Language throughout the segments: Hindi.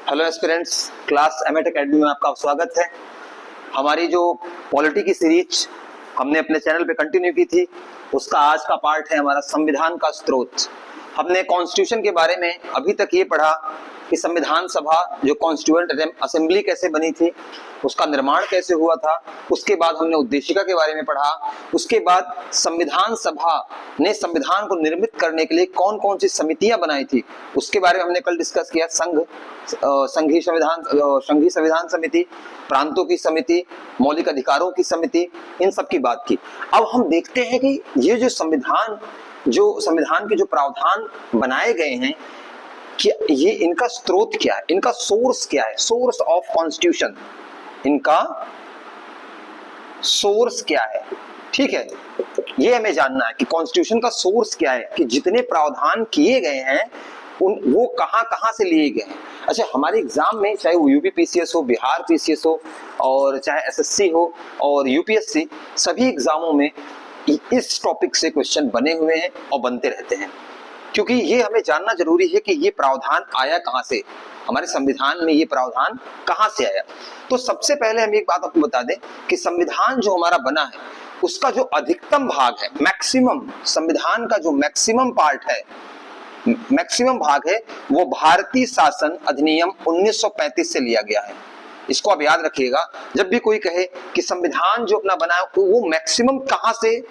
हेलो एस्पिरेंट्स, क्लास एमएट एकेडमी में आपका स्वागत है। हमारी जो पॉलिटी की सीरीज हमने अपने चैनल पे कंटिन्यू की थी, उसका आज का पार्ट है हमारा संविधान का स्रोत। हमने कॉन्स्टिट्यूशन के बारे में अभी तक ये पढ़ा कि संविधान सभा जो कॉन्स्टिट्यूएंट असेंबली कैसे बनी थी, उसका निर्माण कैसे हुआ था। उसके बाद हमने उद्देशिका के बारे में पढ़ा। उसके बाद संविधान सभा ने संविधान को निर्मित करने के लिए कौन कौन सी समितियां बनाई थी, उसके बारे में हमने कल डिस्कस किया। संघीय संविधान समिति, प्रांतों की समिति, मौलिक अधिकारों की समिति, इन सब की बात की। अब हम देखते हैं कि ये जो संविधान के जो प्रावधान बनाए गए हैं कि ये इनका स्रोत क्या है, इनका सोर्स क्या है, सोर्स ऑफ कॉन्स्टिट्यूशन, इनका सोर्स क्या है। ठीक है, ये हमें जानना है कि कॉन्स्टिट्यूशन का सोर्स क्या है, कि जितने प्रावधान किए गए हैं वो कहां से लिए गए हैं। अच्छा, हमारे एग्जाम में चाहे वो यूपी पीसीएस हो, बिहार पीसीएस हो, और चाहे एसएससी हो और यूपीएससी, सभी एग्जामों में इस टॉपिक से क्वेश्चन बने हुए हैं और बनते रहते हैं, क्योंकि ये हमें जानना जरूरी है कि ये प्रावधान आया कहां से, हमारे संविधान में ये प्रावधान कहां से आया। तो सबसे पहले हम एक बात आपको बता दें कि संविधान जो हमारा बना है उसका जो अधिकतम भाग है, मैक्सिमम, संविधान का जो मैक्सिमम पार्ट है, मैक्सिमम भाग है, वो भारतीय शासन अधिनियम 1935 से लिया गया है। इसको आप याद रखिएगा, जब भी कोई कहे कि संविधान जो अपना बना है वो मैक्सिमम कहां से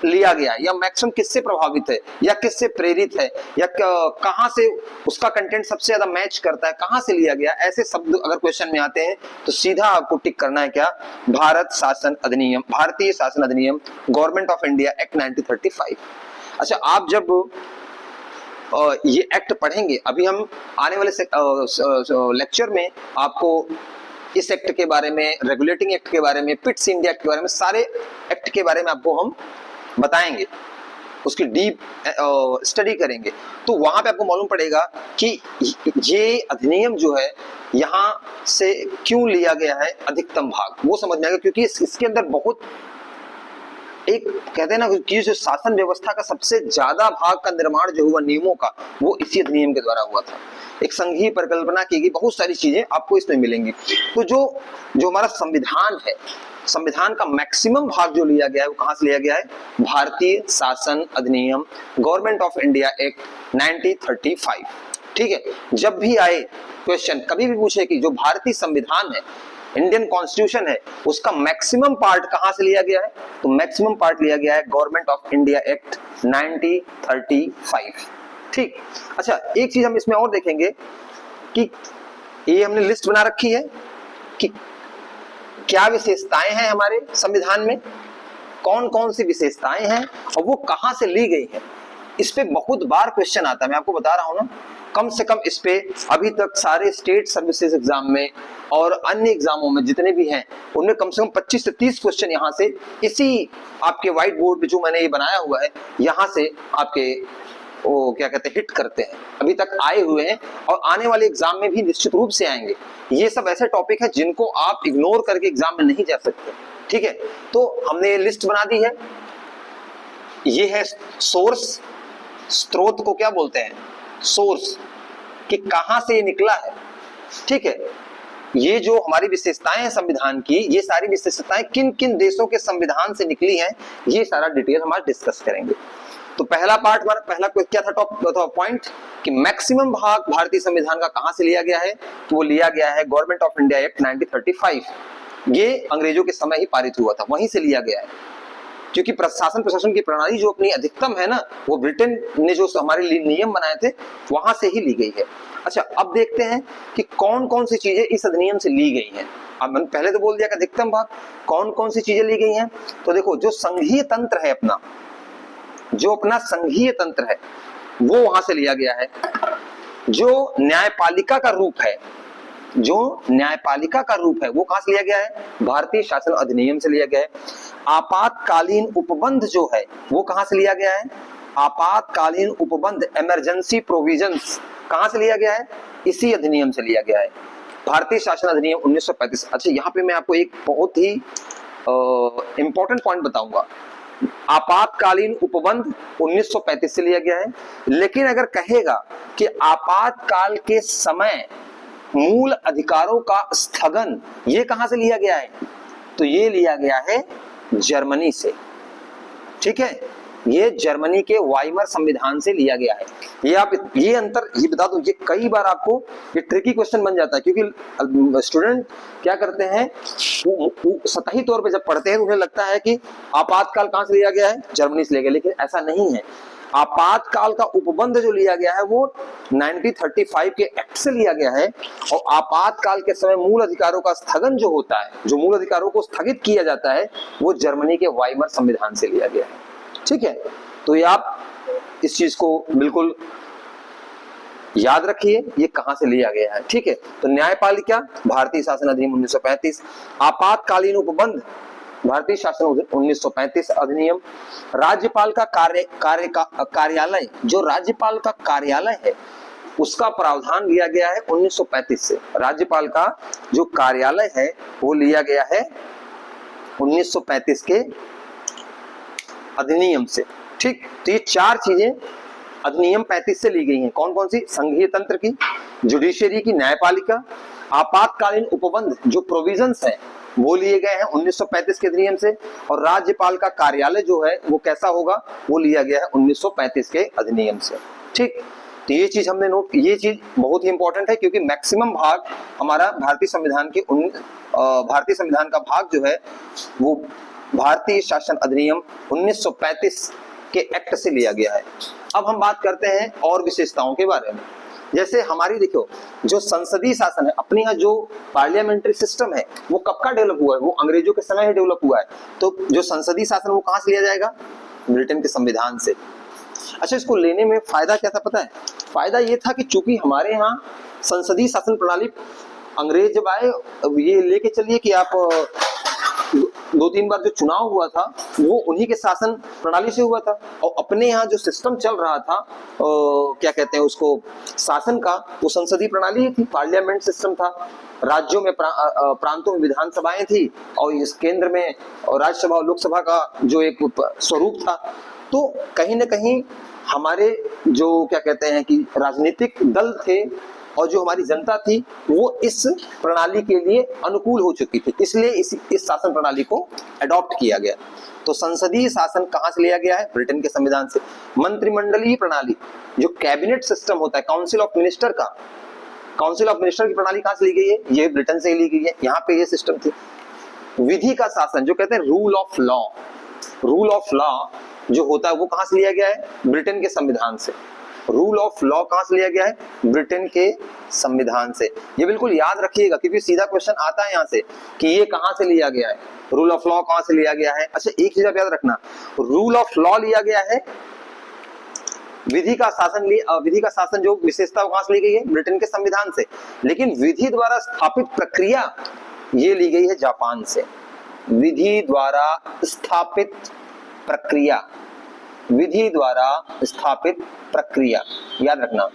लिया गया, या मैक्सिमम किससे प्रभावित है, या किससे प्रेरित है, या कहां से उसका कंटेंट सबसे ज्यादा मैच करता है, कहां से लिया गया, ऐसे शब्द अगर क्वेश्चन में आते हैं तो सीधा आपको टिक करना है क्या, भारतीय शासन अधिनियम, गवर्नमेंट ऑफ इंडिया एक्ट 1935। अच्छा, आप जब ये एक्ट पढ़ेंगे, अभी हम आने वाले लेक्चर में आपको इस एक्ट के बारे में, रेगुलेटिंग एक्ट के बारे में, पिट्स इंडिया एक्ट के बारे में, सारे एक्ट के बारे में आपको हम बताएंगे, उसकी डीप स्टडी करेंगे। तो वहां पे आपको मालूम पड़ेगा कि ये अधिनियम जो है यहां से क्यों लिया गया है अधिकतम भाग, वो समझ में आएगा। क्योंकि इसके अंदर बहुत एक कहते हैं ना कि जो शासन व्यवस्था का सबसे ज्यादा भाग का निर्माण जो हुआ नियमों का, वो इसी अधिनियम के द्वारा हुआ था। एक संघीय परिकल्पना की गई, बहुत सारी चीजें आपको इसमें मिलेंगी। तो जो हमारा संविधान है, संविधान का मैक्सिमम भाग जो लिया गया है वो कहां से लिया गया है, भारतीय शासन अधिनियम, गवर्नमेंट ऑफ इंडिया एक्ट 1935। ठीक है, जब भी आए क्वेश्चन, कभी भी पूछे कि जो भारतीय संविधान है, इंडियन कॉन्स्टिट्यूशन है, उसका मैक्सिमम पार्ट कहां से लिया गया है, तो मैक्सिमम पार्ट लिया गया है गवर्नमेंट ऑफ इंडिया एक्ट 1935। ठीक। अच्छा, एक चीज हम इसमें और देखेंगे कि ये हमने लिस्ट बना रखी है कि क्या विशेषताएं हैं हमारे संविधान में, कौन कौन सी विशेषताएं हैं और वो कहां से ली गई हैं। इस पे बहुत बार क्वेश्चन आता है, मैं आपको बता रहा हूं ना, कम से कम इस पे अभी तक सारे स्टेट सर्विसेज एग्जाम में और अन्य एग्जामों में जितने भी हैं, उनमें कम से कम 25 से 30 क्वेश्चन यहाँ से, इसी आपके व्हाइट बोर्ड पे जो मैंने ये बनाया हुआ है, यहाँ से आपके वो क्या कहते हैं, हिट करते हैं, अभी तक आए हुए हैं और आने वाले एग्जाम में भी निश्चित रूप से आएंगे। ये सब ऐसे टॉपिक है जिनको आप इग्नोर करके एग्जाम में नहीं जा सकते। ठीक है, तो हमने ये लिस्ट बना दी है। ये है सोर्स, स्रोत को क्या बोलते हैं, सोर्स, कि कहां से ये निकला है। ठीक है, ये जो हमारी विशेषताएं हैं संविधान की, ये सारी विशेषताएं किन किन देशों के संविधान से निकली हैं, ये सारा डिटेल हम आज डिस्कस करेंगे। तो पहला पार्ट, हमारा पहला क्या था पॉइंट, कि मैक्सिमम भाग भारतीय संविधान का कहां से लिया गया है, तो वो लिया गया है गवर्नमेंट ऑफ इंडिया एक्ट 1935। ये अंग्रेजों के समय ही पारित हुआ था, वहीं से लिया गया है, क्योंकि प्रशासन की प्रणाली जो अपनी अधिकतम है ना, वो ब्रिटेन ने जो हमारे लिए नियम बनाए थे वहां से ही ली गई है। अच्छा, अब देखते हैं कि कौन कौन सी चीजें इस अधिनियम से ली गई हैं। अब मैंने पहले तो बोल दिया कि अधिकतम भाग, कौन कौन सी चीजें ली गई हैं। तो देखो, जो संघीय तंत्र है अपना, जो अपना संघीय तंत्र है वो वहां से लिया गया है। जो न्यायपालिका का रूप है, जो न्यायपालिका का रूप है वो कहां से लिया गया है, भारतीय शासन अधिनियम से लिया गया है। आपातकालीन उपबंध जो है वो कहां से लिया गया है, आपातकालीन उपबंध, इमरजेंसी प्रोविजंस, कहां से लिया गया है, इसी अधिनियम से लिया गया है, भारतीय शासन अधिनियम 1935। अच्छा, यहाँ पे मैं आपको एक बहुत ही इंपॉर्टेंट पॉइंट बताऊंगा। आपातकालीन उपबंध 1935 से लिया गया है, लेकिन अगर कहेगा कि आपातकाल के समय मूल अधिकारों का स्थगन, ये कहां से लिया गया है? तो ये लिया गया है जर्मनी से। ठीक है, ये जर्मनी के वाइमर संविधान से लिया गया है। ये आप ये अंतर ये बता दो, ये कई बार आपको ये ट्रिकी क्वेश्चन बन जाता है, क्योंकि स्टूडेंट क्या करते हैं, वो सतही तौर पे जब पढ़ते हैं तो उन्हें लगता है कि आपातकाल कहां से लिया गया है, जर्मनी से लिया गया, लेकिन ऐसा नहीं है। आपातकाल का उपबंध जो लिया गया है वो 1935 के एक्ट से लिया गया है, और आपातकाल के समय मूल अधिकारों का स्थगन जो होता है, जो मूल अधिकारों को स्थगित किया जाता है, वो जर्मनी के वाइमर संविधान से लिया गया है। ठीक है, तो ये आप इस चीज को बिल्कुल याद रखिए, ये कहां से लिया गया है। ठीक है, तो न्यायपालिका भारतीय शासन अधिनियम 1935, आपातकालीन उपबंध भारतीय शासन 1935 अधिनियम, राज्यपाल का कार्यालय, जो राज्यपाल का कार्यालय है उसका प्रावधान लिया गया है 1935 से। राज्यपाल का जो कार्यालय है वो लिया गया है 1935 के अधिनियम से। ठीक, तो ये चार चीजें अधिनियम 35 से ली गई हैं। कौन कौन सी? संघीय तंत्र की, जुडिशियरी की, न्यायपालिका, आपातकालीन उपबंध जो प्रोविजंस है वो लिए गए हैं 1935 के अधिनियम से, और राज्यपाल का कार्यालय जो है वो कैसा होगा, वो लिया गया है 1935 के अधिनियम से। ठीक, तो ये चीज हमने नोट, ये चीज बहुत ही इंपॉर्टेंट है, क्योंकि मैक्सिमम भाग हमारा भारतीय संविधान के भारतीय संविधान का भाग जो है वो भारतीय शासन अधिनियम 1935 के एक्ट से लिया गया है। अब हम बात करते हैं और विशेषताओं के बारे में। जैसे हमारी देखो, जो संसदीय शासन है, अपने यहाँ जो पार्लियामेंट्री सिस्टम है वो कब का डेवलप हुआ है, वो अंग्रेजों के समय ही डेवलप हुआ है। तो जो संसदीय शासन वो कहां से लिया जाएगा? ब्रिटेन के संविधान से। अच्छा, इसको लेने में फायदा क्या था पता है? फायदा ये था कि चूंकि हमारे यहाँ संसदीय शासन प्रणाली, अंग्रेज जब आए, ये लेके चलिए कि आप 2-3 बार जो चुनाव हुआ था वो उन्हीं के शासन प्रणाली से हुआ था, और अपने यहाँ जो सिस्टम चल रहा था, क्या कहते हैं उसको, शासन का, वो संसदीय प्रणाली थी, पार्लियामेंट सिस्टम था। राज्यों में प्रांतों में विधानसभाएं थी, और इस केंद्र में राज्यसभा और लोकसभा का जो एक स्वरूप था। तो कहीं ना कहीं हमारे जो क्या कहते हैं कि राजनीतिक दल थे और जो हमारी जनता थी वो इस प्रणाली के लिए अनुकूल हो चुकी थी, इसलिए इस शासन प्रणाली को अडॉप्ट किया गया। तो संसदीय शासन कहां से लिया गया है? ब्रिटेन के संविधान से। मंत्रिमंडलीय प्रणाली, जो कैबिनेट सिस्टम होता है, काउंसिल ऑफ मिनिस्टर का, काउंसिल ऑफ मिनिस्टर की प्रणाली कहां से ली गई है? ये ब्रिटेन से ही ली गई है, यहाँ पे ये सिस्टम थी। विधि का शासन, जो कहते हैं rule of law, rule of law जो होता है वो कहां से लिया गया है? ब्रिटेन के संविधान से। रूल ऑफ लॉ कहां से लिया गया है? ब्रिटेन के संविधान से। ये बिल्कुल याद रखिएगा, क्योंकि सीधा क्वेश्चन आता है यहां से कि ये कहां से लिया गया है, रूल ऑफ लॉ कहां से लिया गया है। अच्छा, एक चीज आप याद रखना, रूल ऑफ लॉ लिया गया है, विधि का शासन जो विशेषता कहां से ली गई है? ब्रिटेन के संविधान से। लेकिन विधि द्वारा स्थापित प्रक्रिया ये ली गई है जापान से। विधि द्वारा स्थापित प्रक्रिया, विधि द्वारा स्थापित प्रक्रिया याद रखना।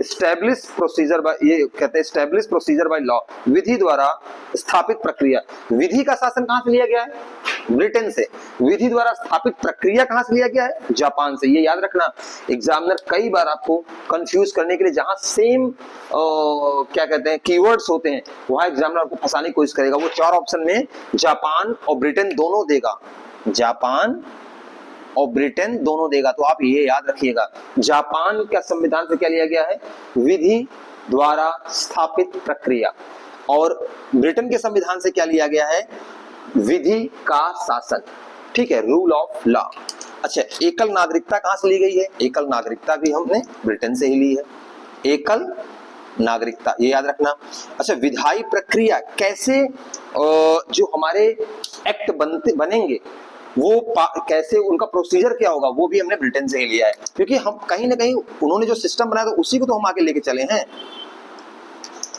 स्टैब्लिश प्रोसीजर बाय, ये कहते हैं स्टैब्लिश प्रोसीजर बाय लॉ, विधि द्वारा स्थापित प्रक्रिया। विधि का शासन कहां से लिया गया है? ब्रिटेन से। विधि द्वारा स्थापित प्रक्रिया कहां से लिया गया है? जापान से। ये याद रखना, एग्जामिनर कई बार आपको कंफ्यूज करने के लिए जहां सेम क्या कहते हैं कीवर्ड्स होते हैं, वहां एग्जामिनर आपको फंसाने की कोशिश करेगा। वो 4 ऑप्शन में जापान और ब्रिटेन दोनों देगा, जापान और ब्रिटेन दोनों देगा। तो आप ये याद रखिएगा, जापान का संविधान से क्या लिया गया है? विधि द्वारा स्थापित प्रक्रिया। और ब्रिटेन के संविधान से क्या लिया गया है? विधि का शासन। ठीक है, रूल ऑफ लॉ। अच्छा, एकल नागरिकता कहां से ली गई है? एकल नागरिकता भी हमने ब्रिटेन से ही ली है, एकल नागरिकता, ये याद रखना। अच्छा, विधायी प्रक्रिया कैसे, जो हमारे एक्ट बनेंगे वो कैसे, उनका प्रोसीजर क्या होगा, वो भी हमने ब्रिटेन से ही लिया है, क्योंकि हम कहीं ना कहीं उन्होंने जो सिस्टम बनाया था उसी को तो हम आगे लेके चले हैं।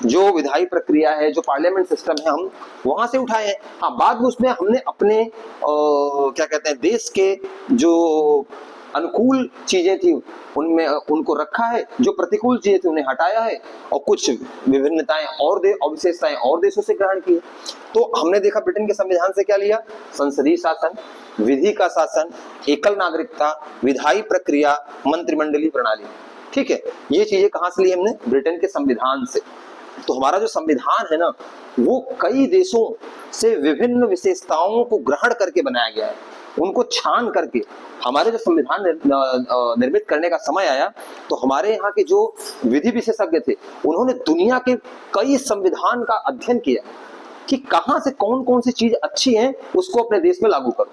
जो विधायी प्रक्रिया है, जो पार्लियामेंट सिस्टम है, हम वहां से उठाए हैं। हाँ, बाद में उसमें हमने अपने क्या कहते हैं देश के जो अनुकूल चीजें थी उनमें उनको रखा है, जो प्रतिकूल चीजें थी उन्हें हटाया है, और कुछ विभिन्नताएं और विशेषताएं और देशों से ग्रहण की है। तो हमने देखा ब्रिटेन के संविधान से क्या लिया? संसदीय शासन, विधि का शासन, एकल नागरिकता, विधायी प्रक्रिया, मंत्रिमंडलीय प्रणाली। ठीक है, ये चीजें कहां से ली हमने? ब्रिटेन के संविधान से। तो हमारा जो संविधान है ना, वो कई देशों से विभिन्न विशेषताओं को ग्रहण करके बनाया गया है, उनको छान करके। हमारे जो संविधान निर्मित करने का समय आया, तो हमारे यहाँ के जो विधि विशेषज्ञ थे, उन्होंने दुनिया के कई संविधान का अध्ययन किया कि कहां से कौन कौन सी चीज अच्छी है, उसको अपने देश में लागू करो।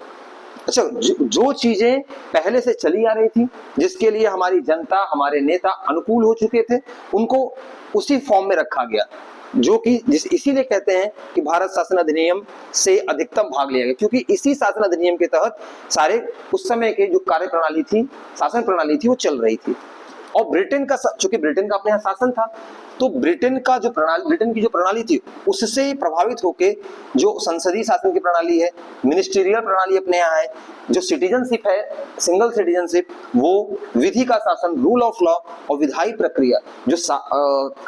अच्छा, जो चीजें पहले से चली आ रही थी, जिसके लिए हमारी जनता, हमारे नेता अनुकूल हो चुके थे, उनको उसी फॉर्म में रखा गया, जो कि इसीलिए कहते हैं कि भारत शासन अधिनियम से अधिकतम भाग लिया गया, क्योंकि इसी शासन अधिनियम के तहत सारे उस समय के जो कार्य प्रणाली थी, शासन प्रणाली थी, वो चल रही थी। और ब्रिटेन का, चूंकि ब्रिटेन का अपने यहाँ शासन था, तो ब्रिटेन की जो प्रणाली थी, उससे प्रभावित होके जो संसदीय शासन की प्रणाली है, मिनिस्ट्रियल प्रणाली अपने यहाँ है, जो सिटीजनशिप है, सिंगल सिटीजनशिप, वो विधि का शासन, रूल ऑफ लॉ, और विधायी प्रक्रिया, जो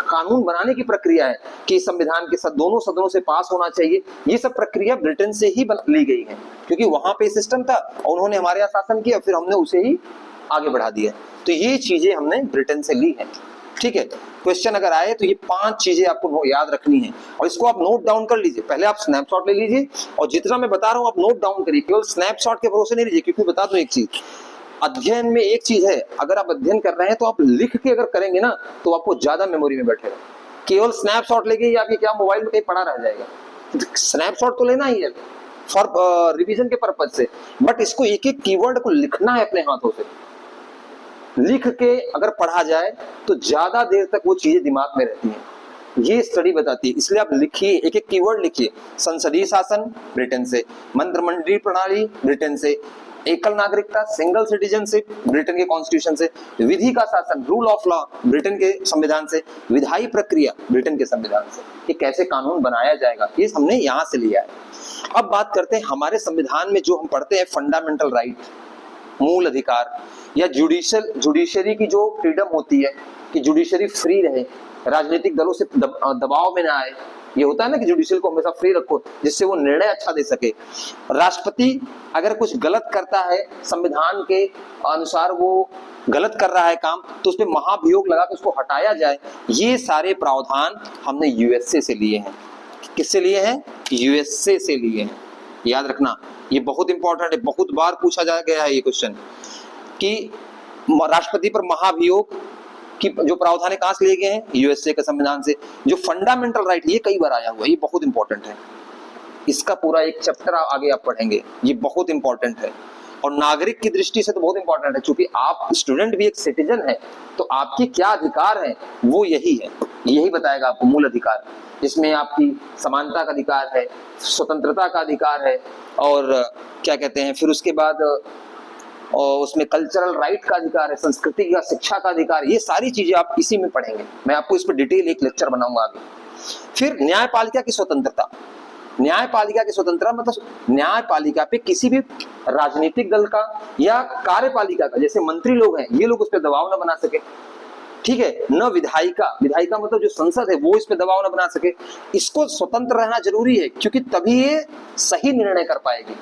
कानून बनाने की प्रक्रिया है कि संविधान के साथ दोनों सदनों से पास होना चाहिए, ये सब प्रक्रिया ब्रिटेन से ही ली गई है, क्योंकि वहां पे सिस्टम था और उन्होंने हमारे यहाँ शासन किया, फिर हमने उसे ही आगे बढ़ा दिया। तो ये चीजें हमने ब्रिटेन से ली है। ठीक है, क्वेश्चन अगर आए तो ये 5 चीजें आपको याद रखनी है, और इसको आप नोट डाउन कर लीजिए। पहले आप स्नैपशॉट ले लीजिए, और जितना मैं बता रहा हूं आप नोट डाउन करिए, केवल स्नैपशॉट के भरोसे नहीं लीजिए। क्योंकि बता दूं एक चीज, अध्ययन में एक चीज है, अगर आप अध्ययन कर रहे हैं तो आप लिख के अगर करेंगे ना, तो आपको ज्यादा मेमोरी में बैठेगा। केवल स्नैपशॉट लेके या क्या मोबाइल में कहीं पड़ा रह जाएगा। स्नैपशॉट तो लेना ही है फॉर रिविजन के पर्पज से, बट इसको एक एक कीवर्ड को लिखना है अपने हाथों से। लिख के अगर पढ़ा जाए तो ज्यादा देर तक वो चीजें दिमाग में रहती हैं, ये स्टडी बताती है। इसलिए आप लिखिए, एक एक कीवर्ड लिखिए। संसदीय शासन ब्रिटेन से, मंत्रिमंडलीय प्रणाली ब्रिटेन से, एकल नागरिकता सिंगल सिटीजनशिप ब्रिटेन के कॉन्स्टिट्यूशन से, विधि का शासन रूल ऑफ लॉ ब्रिटेन के संविधान से, विधायी प्रक्रिया ब्रिटेन के संविधान से, कि कैसे कानून बनाया जाएगा, ये हमने यहाँ से लिया है। अब बात करते हैं हमारे संविधान में जो हम पढ़ते हैं फंडामेंटल राइट, मूल अधिकार, या जुडिशरी की जो फ्रीडम होती है कि जुडिशरी फ्री रहे, राजनीतिक दलों से दबाव में ना आए। ये होता है ना कि जुडिशियल को हमेशा फ्री रखो, जिससे वो निर्णय अच्छा दे सके। राष्ट्रपति अगर कुछ गलत करता है, संविधान के अनुसार वो गलत कर रहा है काम, तो उस पर महाभियोग लगा के उसको हटाया जाए। ये सारे प्रावधान हमने यूएसए से लिए हैं। किससे लिए हैं? यूएसए से लिए हैं। याद रखना, ये बहुत इंपॉर्टेंट है, बहुत बार पूछा जा गया है ये क्वेश्चन कि राष्ट्रपति पर महाभियोग की जो प्रावधान कहां से लिए गए हैं? यूएसए के संविधान से। जो फंडामेंटल राइट, ये कई बार आया हुआ है, ये बहुत इंपॉर्टेंट है। इसका पूरा एक चैप्टर आगे आप पढ़ेंगे, ये बहुत इंपॉर्टेंट है। और नागरिक की दृष्टि से तो बहुत इंपॉर्टेंट है, क्योंकि आप स्टूडेंट भी एक सिटीजन है, तो आपके क्या अधिकार है वो यही है, यही बताएगा आपको मूल अधिकार, जिसमें आपकी समानता का अधिकार है, स्वतंत्रता का अधिकार है, और क्या कहते हैं, फिर उसके बाद और उसमें कल्चरल राइट का अधिकार है, संस्कृति का, शिक्षा का अधिकार। ये सारी चीजें आप इसी में पढ़ेंगे। मैं आपको इस पर डिटेल एक लेक्चर बनाऊंगा आगे। फिर न्यायपालिका की स्वतंत्रता। न्यायपालिका की स्वतंत्रता मतलब न्यायपालिका पे किसी भी राजनीतिक दल का या कार्यपालिका का, जैसे मंत्री लोग हैं, ये लोग उस पर दबाव न बना सके। ठीक है, न विधायिका, विधायिका मतलब जो संसद है वो इस पे दबाव न बना सके। इसको स्वतंत्र रहना जरूरी है, क्योंकि तभी ये सही निर्णय कर पाएगी।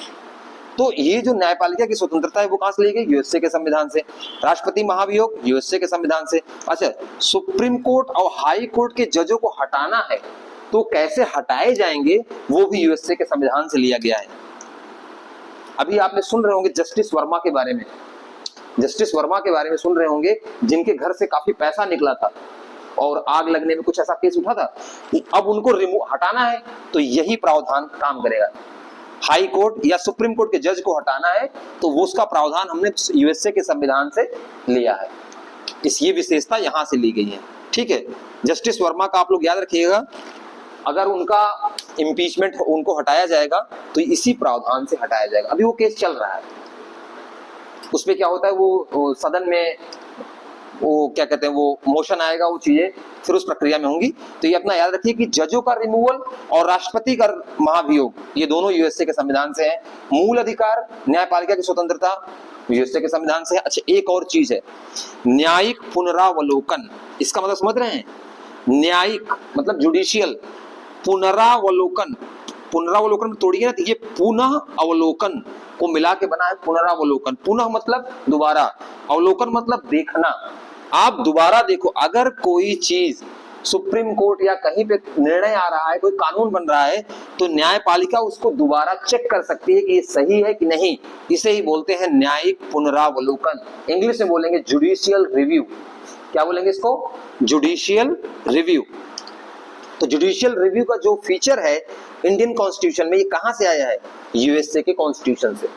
तो ये जो न्यायपालिका की स्वतंत्रता है वो कहां से ली गई? यूएसए के संविधान से। राष्ट्रपति महाभियोग यूएसए के संविधान से। अच्छा, सुप्रीम कोर्ट और हाई कोर्ट के जजों को हटाना है तो कैसे हटाए जाएंगे, वो भी यूएसए के संविधान से लिया गया है। अभी आपने सुन रहे होंगे जस्टिस वर्मा के बारे में, जस्टिस वर्मा के बारे में सुन रहे होंगे, जिनके घर से काफी पैसा निकला था और आग लगने में कुछ ऐसा केस उठा था। अब उनको हटाना है तो यही प्रावधान काम करेगा। हाई कोर्ट या सुप्रीम कोर्ट के जज को हटाना है तो वो उसका प्रावधान हमने यूएसए के संविधान से लिया है। ये विशेषता यहां से ली गई है। ठीक है, जस्टिस वर्मा का आप लोग याद रखिएगा, अगर उनका इम्पीचमेंट उनको हटाया जाएगा तो इसी प्रावधान से हटाया जाएगा। अभी वो केस चल रहा है, उसमें क्या होता है, वो सदन में वो क्या कहते हैं, वो मोशन आएगा, वो चीजें फिर उस प्रक्रिया में होंगी। तो ये अपना याद रखिए कि जजों का रिमूवल और राष्ट्रपति का महाभियोग, ये दोनों यूएसए के संविधान से हैं। मूल अधिकार, न्यायपालिका की स्वतंत्रता यूएसए के संविधान से है। अच्छा, एक और चीज है, न्यायिक पुनरावलोकन। इसका मतलब समझ रहे हैं? न्यायिक मतलब जुडिशियल, पुनरावलोकन, पुनरावलोकन तोड़िए ना, तो ये पुनः अवलोकन को मिला के बना है पुनरावलोकन। पुनः मतलब दोबारा, अवलोकन मतलब देखना। आप दोबारा देखो, अगर कोई चीज सुप्रीम कोर्ट या कहीं पे निर्णय आ रहा है, कोई कानून बन रहा है, तो न्यायपालिका उसको दोबारा चेक कर सकती है कि ये सही है कि नहीं। इसे ही बोलते हैं न्यायिक पुनरावलोकन, इंग्लिश में बोलेंगे जुडिशियल रिव्यू। क्या बोलेंगे इसको? Judicial review. तो जुडिशियल रिव्यू का जो फीचर है इंडियन कॉन्स्टिट्यूशन में, ये कहां से आया है? यूएसए के कॉन्स्टिट्यूशन से।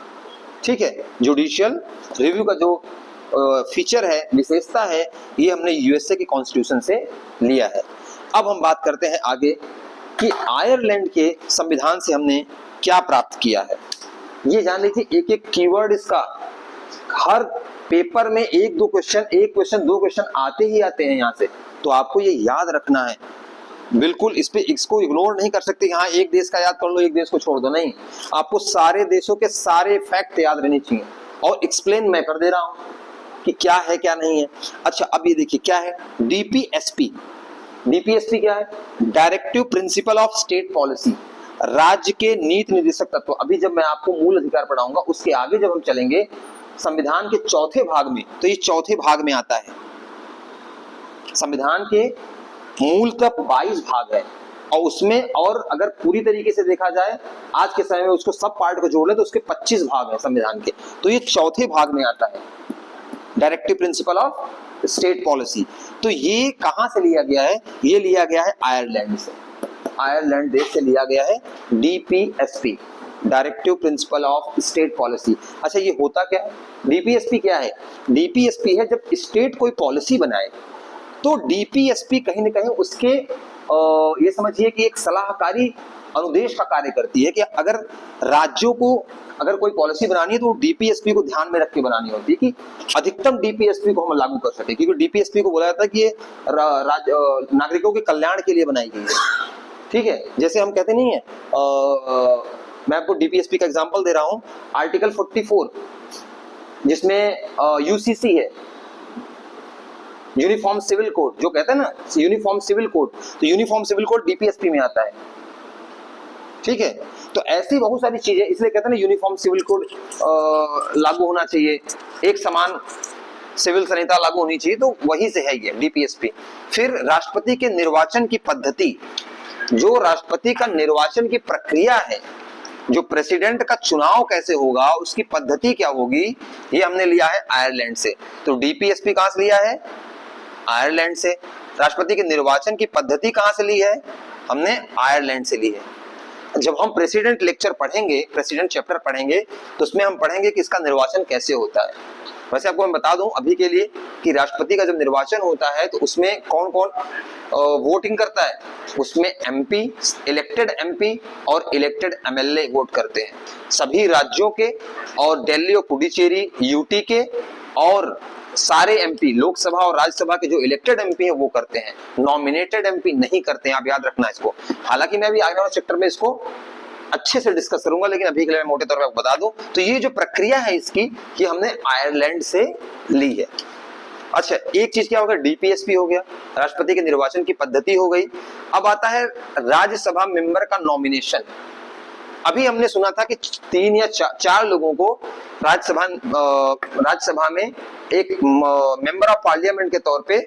ठीक है, जुडिशियल रिव्यू का जो फीचर है, विशेषता है, ये हमने यूएसए के कॉन्स्टिट्यूशन से लिया है। अब हम बात करते हैं आगे कि आयरलैंड के संविधान से हमने क्या प्राप्त किया है। ये जान लीजिए, एक एक कीवर्ड इसका हर पेपर में एक क्वेश्चन दो क्वेश्चन आते ही आते हैं यहाँ से, तो आपको ये याद रखना है। बिल्कुल इसको इग्नोर नहीं कर सकते कि हाँ एक देश का याद कर लो, एक देश को छोड़ दो, नहीं। आपको सारे देशों के सारे फैक्ट याद रहने चाहिए, और एक्सप्लेन मैं कर दे रहा हूं कि क्या है क्या नहीं है। अच्छा, अब ये देखिए क्या है डीपीएसपी। डीपीएसपी क्या है? Directive principle of state policy, राज्य के नीति निर्देशक तत्व। अभी जब मैं आपको मूल अधिकार पढ़ाऊंगा, उसके आगे जब हम चलेंगे संविधान के चौथे भाग में, तो ये चौथे भाग में आता है। संविधान के मूलतः 22 भाग है, और उसमें, और अगर पूरी तरीके से देखा जाए आज के समय में उसको सब पार्ट को जोड़ ले तो उसके 25 भाग है संविधान के, तो ये चौथे भाग में आता है directive principle of state policy. तो ये कहां से लिया गया है? ये लिया गया है आयरलैंड से, आयरलैंड देश से लिया गया है DPSP, directive principle of state policy. अच्छा, ये होता क्या है? डीपीएसपी क्या है? डीपीएसपी है जब स्टेट कोई पॉलिसी बनाए, तो डीपीएसपी कहीं न कहीं उसके ये समझिए कि एक सलाहकारी अनुदेश का कार्य करती है कि अगर राज्यों को अगर कोई पॉलिसी बनानी है तो डीपीएसपी को ध्यान में रख के बनानी होती है कि अधिकतम डीपीएसपी को हम लागू कर सके, क्योंकि डीपीएसपी को बोला जाता है कि ये नागरिकों के कल्याण के लिए बनाई गई है। ठीक है, जैसे हम कहते नहीं है, मैं आपको डीपीएसपी का एग्जांपल दे रहा हूं, आर्टिकल 44 जिसमें यूसीसी है, यूनिफॉर्म सिविल कोड, जो कहते हैं ना यूनिफॉर्म सिविल कोड, तो यूनिफॉर्म सिविल कोड डीपीएसपी में आता है। ठीक है, तो ऐसी बहुत सारी चीजें, इसलिए कहते हैं ना यूनिफॉर्म सिविल कोड लागू होना चाहिए, एक समान सिविल संहिता लागू होनी चाहिए, तो वही से है ये डीपीएसपी। फिर राष्ट्रपति के निर्वाचन की पद्धति, जो राष्ट्रपति का निर्वाचन की प्रक्रिया है, जो प्रेसिडेंट का चुनाव कैसे होगा, उसकी पद्धति क्या होगी, ये हमने लिया है आयरलैंड से। तो डीपीएसपी कहां से लिया है? आयरलैंड से। राष्ट्रपति के निर्वाचन की पद्धति कहां से ली है? हमने आयरलैंड से ली है। जब हम प्रेसिडेंट लेक्चर पढ़ेंगे, प्रेसिडेंट चैप्टर पढ़ेंगे, तो उसमें हम पढ़ेंगे कि इसका निर्वाचन कैसे होता है। वैसे आपको मैं बता दूं अभी के लिए कि राष्ट्रपति का जब निर्वाचन होता है तो उसमें कौन कौन वोटिंग करता है? उसमें एमपी, इलेक्टेड एमपी और इलेक्टेड एमएलए वोट करते हैं, सभी राज्यों के, और दिल्ली और पुडुचेरी यूटी के, और सारे एमपी लोकसभा और राज्यसभा के जो इलेक्टेड एमपी है वो करते हैं, नॉमिनेटेड एमपी नहीं करते हैं। आप याद रखना इसको। हालांकि मैं भी आगे वाले चैप्टर में इसको अच्छे से डिस्कस करूंगा, लेकिन अभी के लिए मैं मोटे तौर पर आपको बता दूं तो ये जो प्रक्रिया है इसकी, ये हमने आयरलैंड से ली है। अच्छा, एक चीज क्या होगा? डीपीएसपी हो गया, राष्ट्रपति के निर्वाचन की पद्धति हो गई। अब आता है राज्यसभा मेंबर का नॉमिनेशन। अभी हमने सुना था कि 3 या 4 लोगों को राज्यसभा में एक मेंबर ऑफ पार्लियामेंट के तौर पे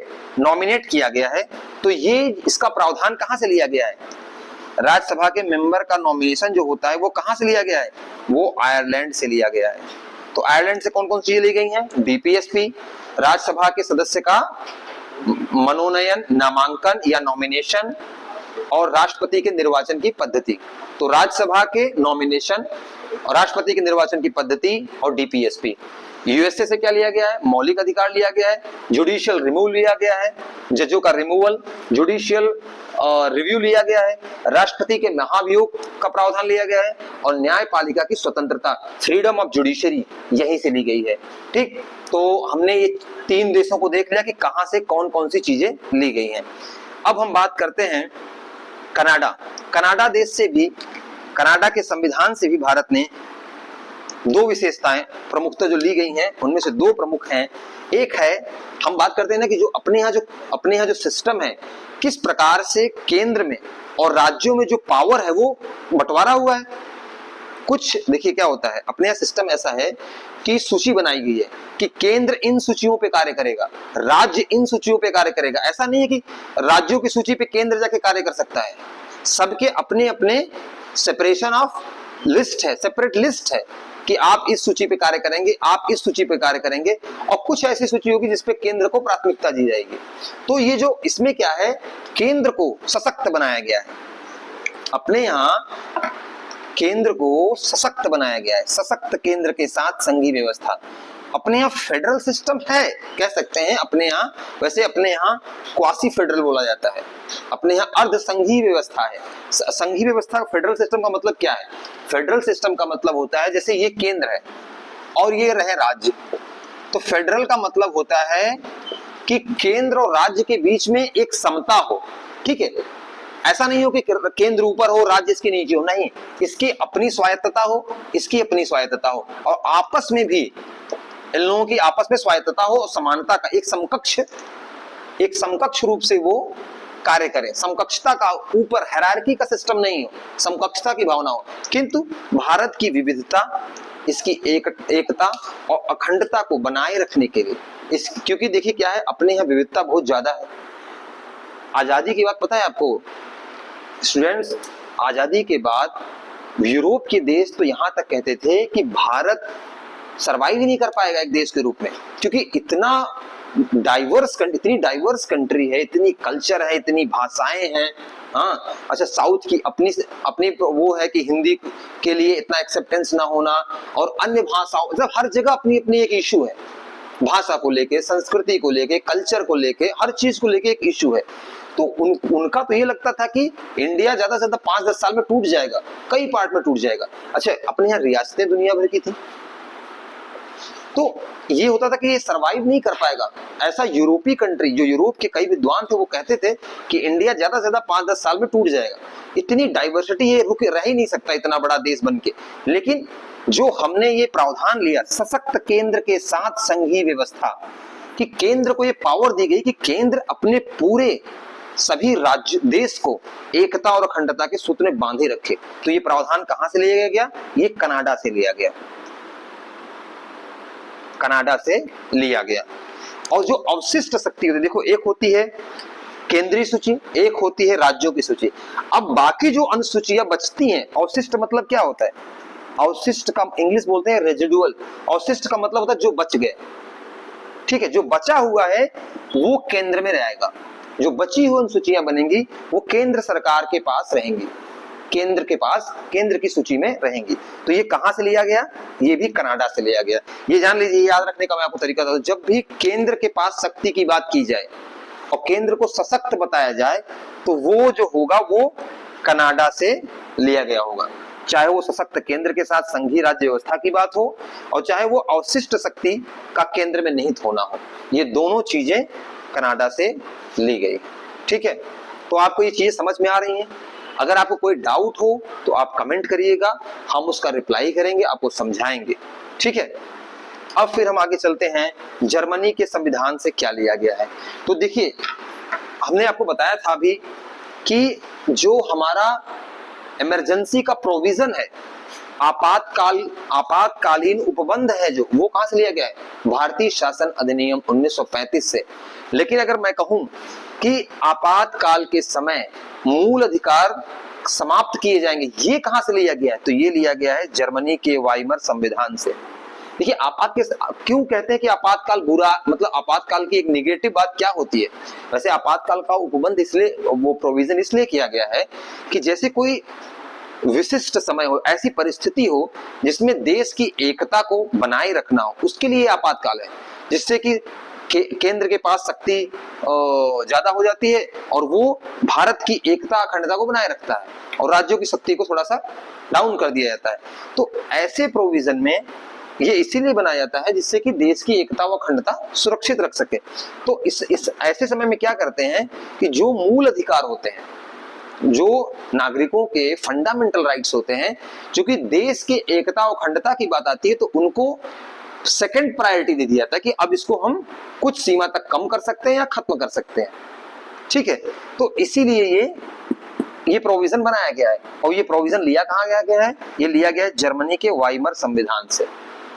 नॉमिनेट किया गया है। तो ये इसका प्रावधान कहां से लिया गया है? राज्यसभा के मेंबर का नॉमिनेशन जो होता है वो कहां से लिया गया है? वो आयरलैंड से लिया गया है। तो आयरलैंड से कौन कौन सी चीजें ली गई हैं? डीपीएसपी, राज्यसभा के सदस्य का मनोनयन, नामांकन या नॉमिनेशन, और राष्ट्रपति के निर्वाचन की पद्धति। तो राज्यसभा के नॉमिनेशन और राष्ट्रपति के निर्वाचन की पद्धति और डीपीएसपी। यूएसए से क्या लिया गया है? मौलिक अधिकार लिया गया है, जुडिशियल रिमूवल लिया गया है, जजों का रिमूवल, जुडिशियल रिव्यू लिया गया है, राष्ट्रपति के महाभियोग का प्रावधान लिया गया है, और न्यायपालिका की स्वतंत्रता, फ्रीडम ऑफ जुडिशरी, यहीं से ली गई है। ठीक, तो हमने ये 3 देशों को देख लिया कि कहां से कौन कौन सी चीजें ली गई हैं। अब हम बात करते हैं कनाडा। कनाडा देश से भी, कनाडा के संविधान से भी भारत ने 2 विशेषताएं प्रमुखता जो ली गई हैं, उनमें से 2 प्रमुख हैं। एक है, हम बात करते हैं ना कि जो अपने यहाँ जो सिस्टम है, किस प्रकार से केंद्र में और राज्यों में जो पावर है वो बंटवारा हुआ है। कुछ देखिए क्या होता है, अपने यहाँ सिस्टम ऐसा है की सूची बनाई गई है कि केंद्र इन सूचियों पे कार्य करेगा, राज्य इन सूचियों पे कार्य करेगा। ऐसा नहीं है कि राज्यों की सूची पे केंद्र जाके कार्य कर सकता है। सबके अपने अपने सेपरेशन ऑफ लिस्ट है, सेपरेट लिस्ट है कि आप इस सूची पे कार्य करेंगे, आप इस सूची पे कार्य करेंगे, और कुछ ऐसी सूची होगी जिसपे केंद्र को प्राथमिकता दी जाएगी। तो ये जो इसमें क्या है, केंद्र को सशक्त बनाया गया है, अपने यहाँ केंद्र को सशक्त बनाया गया है। सशक्त केंद्र के साथ संघीय व्यवस्था। अपने यहाँ फेडरल सिस्टम है, कह सकते हैं अपने यहाँ, वैसे अपने यहाँ क्वासी फेडरल बोला जाता है, अपने यहाँ अर्ध संघीय व्यवस्था है। संघीय व्यवस्था, फेडरल सिस्टम का मतलब क्या है? फेडरल सिस्टम का मतलब होता है जैसे ये केंद्र है और ये रहे राज्य, तो फेडरल का मतलब होता है कि केंद्र और राज्य के बीच में एक समता हो। ठीक है, ऐसा नहीं हो कि केंद्र ऊपर हो राज्य इसके नीचे हो, नहीं, इसकी अपनी स्वायत्तता हो, इसकी अपनी स्वायत्तता हो, और आपस में भी इन लोगों की आपस में स्वायत्तता हो और समानता का एक समकक्ष रूप से वो कार्य करें। समकक्षता का, ऊपर हायरार्की का सिस्टम नहीं हो, समकक्षता की भावना हो। किंतु भारत की विविधता, इसकी एकता और अखंडता को बनाए रखने के लिए क्योंकि देखिए क्या है, अपने यहाँ विविधता बहुत ज्यादा है। आजादी की बात पता है आपको स्टूडेंट्स? आजादी के बाद यूरोप के देश तो यहां तक कहते थे कि भारत सरवाइव ही नहीं कर पाएगा एक देश के रूप में, क्योंकि इतना इतनी डाइवर्स कंट्री है, इतनी कल्चर है, इतनी भाषाएं हैं। हाँ, अच्छा, साउथ की अपनी अपनी वो है कि हिंदी के लिए इतना एक्सेप्टेंस ना होना, और अन्य भाषाओं, मतलब हर जगह अपनी अपनी एक इशू है, भाषा को लेके, संस्कृति को लेके, कल्चर को लेके, हर चीज को लेके एक इशू है। तो उनका तो ये लगता था कि इंडिया ज्यादा से ज्यादा 5-10 साल में टूट जाएगा, कई पार्ट में टूट जाएगा। अच्छा, अपने यहाँ रियासतें दुनिया भर की थी, तो ये होता था कि ये सरवाइव नहीं कर पाएगा। ऐसा यूरोपीय कंट्री, जो यूरोप के कई विद्वान थे वो कहते थे कि इंडिया ज्यादा से ज्यादा 5-10 साल में टूट जाएगा, इतनी डाइवर्सिटी, ये रह ही नहीं सकता इतना बड़ा देश बन के। लेकिन जो हमने ये प्रावधान लिया सशक्त केंद्र के साथ संघीय व्यवस्था, कि केंद्र को ये पावर दी गई कि केंद्र अपने पूरे सभी राज्य देश को एकता और अखंडता के सूत्र में बांधे रखे। तो ये प्रावधान कहां से लिया गया? ये कनाडा से लिया गया, कनाडा से लिया गया। और जो अवशिष्ट शक्ति होती है, देखो, एक होती है केंद्रीय सूची, एक होती है राज्यों की सूची। अब बाकी जो अनुसूचियां बचती हैं, अवशिष्ट मतलब क्या होता है? अवशिष्ट का इंग्लिश बोलते हैं रेजिडुअल। अवशिष्ट का मतलब होता है जो बच गए। ठीक है, जो बचा हुआ है वो केंद्र में रहेगा, जो बची हुई अनुसूचियां बनेंगी वो केंद्र सरकार के पास रहेंगी, केंद्र के पास, केंद्र की सूची में रहेंगी। तो ये कहां से लिया गया? ये भी कनाडा से लिया गया। ये जान लीजिए, याद रखने का मैं आपको तरीका बताऊं, जब भी केंद्र के पास शक्ति की बात की जाए और केंद्र को सशक्त बताया जाए, तो वो जो होगा वो कनाडा से लिया गया होगा। चाहे वो सशक्त केंद्र के साथ संघीय राज्य व्यवस्था की बात हो, और चाहे वो अवशिष्ट शक्ति का केंद्र में निहित होना हो, ये दोनों चीजें कनाडा से ली गई। ठीक है, तो आपको ये चीजें समझ में आ रही हैं? अगर आपको कोई डाउट हो तो आप कमेंट करिएगा, हम उसका रिप्लाई करेंगे, आपको समझाएंगे। ठीक है, अब फिर हम आगे चलते हैं, जर्मनी के संविधान से क्या लिया गया है। तो देखिए, हमने आपको बताया था अभी कि जो हमारा इमरजेंसी का प्रोविजन है, आपातकालीन उपबंध है, जो वो कहां से लिया गया है? भारतीय शासन अधिनियम 1935 से। लेकिन अगर मैं कहूं कि आपातकाल के समय मूल अधिकार समाप्त किए जाएंगे, ये कहां से लिया गया है? तो ये लिया गया है जर्मनी के वाइमर संविधान से। देखिए, क्यों कहते हैं कि आपातकाल बुरा, मतलब आपातकाल की एक निगेटिव बात क्या होती है? वैसे आपातकाल का उपबंध इसलिए, वो प्रोविजन इसलिए किया गया है कि जैसे कोई विशिष्ट समय हो, ऐसी परिस्थिति हो जिसमें देश की एकता को बनाए रखना हो, उसके लिए आपातकाल है, जिससे कि केंद्र के पास शक्ति ज्यादा हो जाती है और वो भारत की एकता अखंडता को बनाए रखता है, और राज्यों की शक्ति को थोड़ा सा डाउन कर दिया जाता है। तो ऐसे प्रोविजन में ये इसीलिए बनाया जाता है जिससे कि देश की एकता व अखंडता सुरक्षित रख सके। तो इस ऐसे समय में क्या करते हैं कि जो मूल अधिकार होते हैं, जो नागरिकों के फंडामेंटल राइट्स होते हैं, क्योंकि देश की एकता और अखंडता की बात आती है, तो उनको सेकंड प्रायोरिटी दे दिया था कि अब इसको हम कुछ सीमा तक कम कर सकते हैं या खत्म कर सकते हैं। ठीक है, तो इसीलिए ये प्रोविजन बनाया गया है। और ये प्रोविजन लिया कहाँ गया है? ये लिया गया है जर्मनी के वाइमर संविधान से।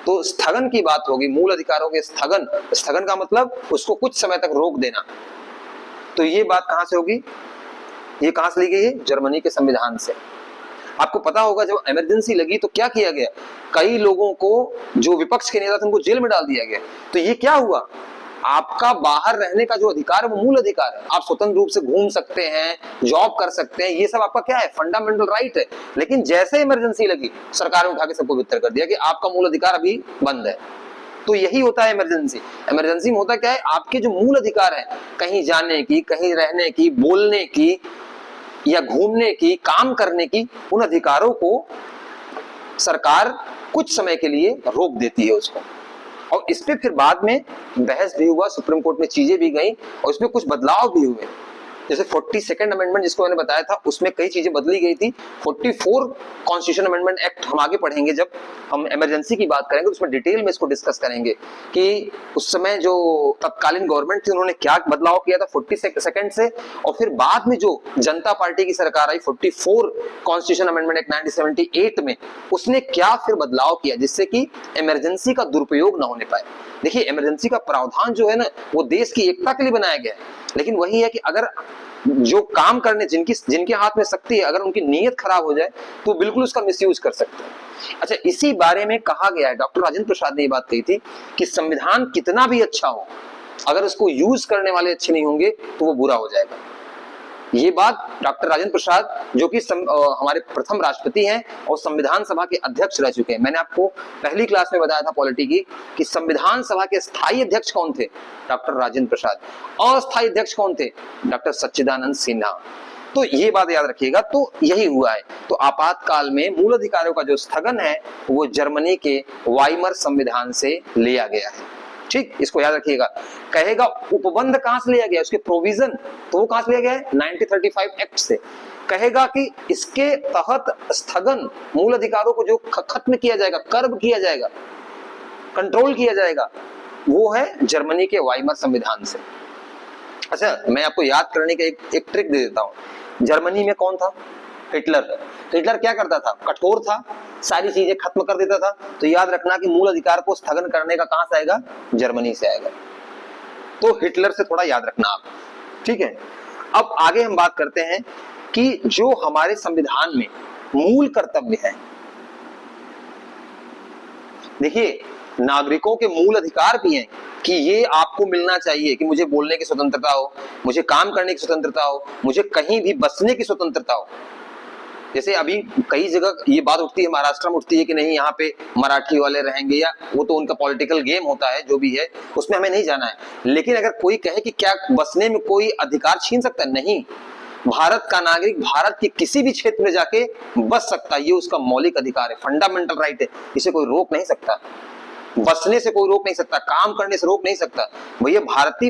तो स्थगन की बात होगी, मूल अधिकारों के स्थगन। स्थगन का मतलब उसको कुछ समय तक रोक देना। तो ये बात कहां से होगी, ये कहां से ली गई है, जर्मनी के संविधान से। आपको पता होगा जब इमरजेंसी लगी तो क्या किया गया, कई लोगों को, जो विपक्ष के नेता थे उनको जेल में डाल दिया गया। तो ये क्या हुआ, आपका बाहर रहने का जो अधिकार है वो मूल अधिकार है, आप स्वतंत्र रूप से घूम सकते हैं, जॉब कर सकते हैं, ये सब आपका क्या है, फंडामेंटल राइट है। लेकिन जैसे इमरजेंसी लगी, सरकार ने उठा के सबको वित्तर कर दिया कि आपका मूल अधिकार अभी बंद है। तो यही होता है इमरजेंसी। इमरजेंसी में होता क्या है, आपके जो मूल अधिकार है, कहीं जाने की, कहीं रहने की, बोलने की या घूमने की, काम करने की, उन अधिकारों को सरकार कुछ समय के लिए रोक देती है उसको। और इस पे फिर बाद में बहस भी हुआ, सुप्रीम कोर्ट में चीजें भी गई और इसमें कुछ बदलाव भी हुए। जैसे 42nd अमेंडमेंट जिसको मैंने बताया था, उसमें कई चीजें बदली गई थी। 44 कॉन्स्टिट्यूशन अमेंडमेंट एक्ट हम आगे पढ़ेंगे, जब हम इमरजेंसी की बात करेंगे उसमें डिटेल में इसको डिस्कस करेंगे कि उस समय जो तत्कालीन गवर्नमेंट थी उन्होंने क्या बदलाव किया था 42nd से, और फिर बाद में जो जनता पार्टी की सरकार आई 44 कॉन्स्टिट्यूशन अमेंडमेंट एक्ट 1978 में, उसने क्या फिर बदलाव किया जिससे कि इमरजेंसी का दुरुपयोग ना होने पाए। देखिए इमरजेंसी का प्रावधान जो है ना, वो देश की एकता के लिए बनाया गया है, लेकिन वही है कि अगर जो काम करने जिनके हाथ में शक्ति है, अगर उनकी नीयत खराब हो जाए तो बिल्कुल उसका मिसयूज कर सकते हैं। अच्छा, इसी बारे में कहा गया है, डॉक्टर राजेंद्र प्रसाद ने ये बात कही थी कि संविधान कितना भी अच्छा हो, अगर उसको यूज करने वाले अच्छे नहीं होंगे तो वो बुरा हो जाएगा। ये बात डॉक्टर राजेंद्र प्रसाद, जो कि हमारे प्रथम राष्ट्रपति हैं और संविधान सभा के अध्यक्ष रह चुके हैं। मैंने आपको पहली क्लास में बताया था पॉलिटी की कि संविधान सभा के स्थायी अध्यक्ष कौन थे, डॉक्टर राजेंद्र प्रसाद। अस्थायी अध्यक्ष कौन थे, डॉक्टर सच्चिदानंद सिन्हा। तो ये बात याद रखिएगा। तो यही हुआ है। तो आपातकाल में मूल अधिकारों का जो स्थगन है वो जर्मनी के वाइमर संविधान से लिया गया है। ठीक, इसको याद रखिएगा। कहेगा उपबंध कहां से लिया गया, उसके प्रोविजन, तो वो कहां से लिया गया है, 1935 एक्ट से। कहेगा कि इसके तहत स्थगन, मूल अधिकारों को जो खत्म किया जाएगा, कर्ब किया जाएगा, कंट्रोल किया जाएगा, वो है जर्मनी के वाइमर संविधान से। अच्छा, मैं आपको याद करने का एक ट्रिक दे देता हूं। जर्मनी में कौन था, हिटलर। हिटलर क्या करता था, कठोर था, सारी चीजें खत्म कर देता था। तो याद रखना कि मूल अधिकार को स्थगन करने का कहां से आएगा, जर्मनी से आएगा। तो हिटलर से थोड़ा याद रखना आप, ठीक है। अब आगे हम बात करते हैं कि जो हमारे संविधान में मूल कर्तव्य है। देखिए, नागरिकों के मूल अधिकार भी हैं कि ये आपको मिलना चाहिए कि मुझे बोलने की स्वतंत्रता हो, मुझे काम करने की स्वतंत्रता हो, मुझे कहीं भी बसने की स्वतंत्रता हो। जैसे अभी कई जगह ये बात उठती है, महाराष्ट्र में उठती है कि नहीं यहाँ पे मराठी वाले रहेंगे, या वो तो उनका पॉलिटिकल गेम होता है, जो भी है उसमें हमें नहीं जाना है। लेकिन अगर कोई कहे कि क्या बसने में कोई अधिकार छीन सकता है, नहीं। भारत का नागरिक भारत के किसी भी क्षेत्र में जाके बस सकता है, ये उसका मौलिक अधिकार है, फंडामेंटल राइट है, इसे कोई रोक नहीं सकता। बसने से कोई रोक नहीं सकता, काम करने से रोक नहीं सकता। भैया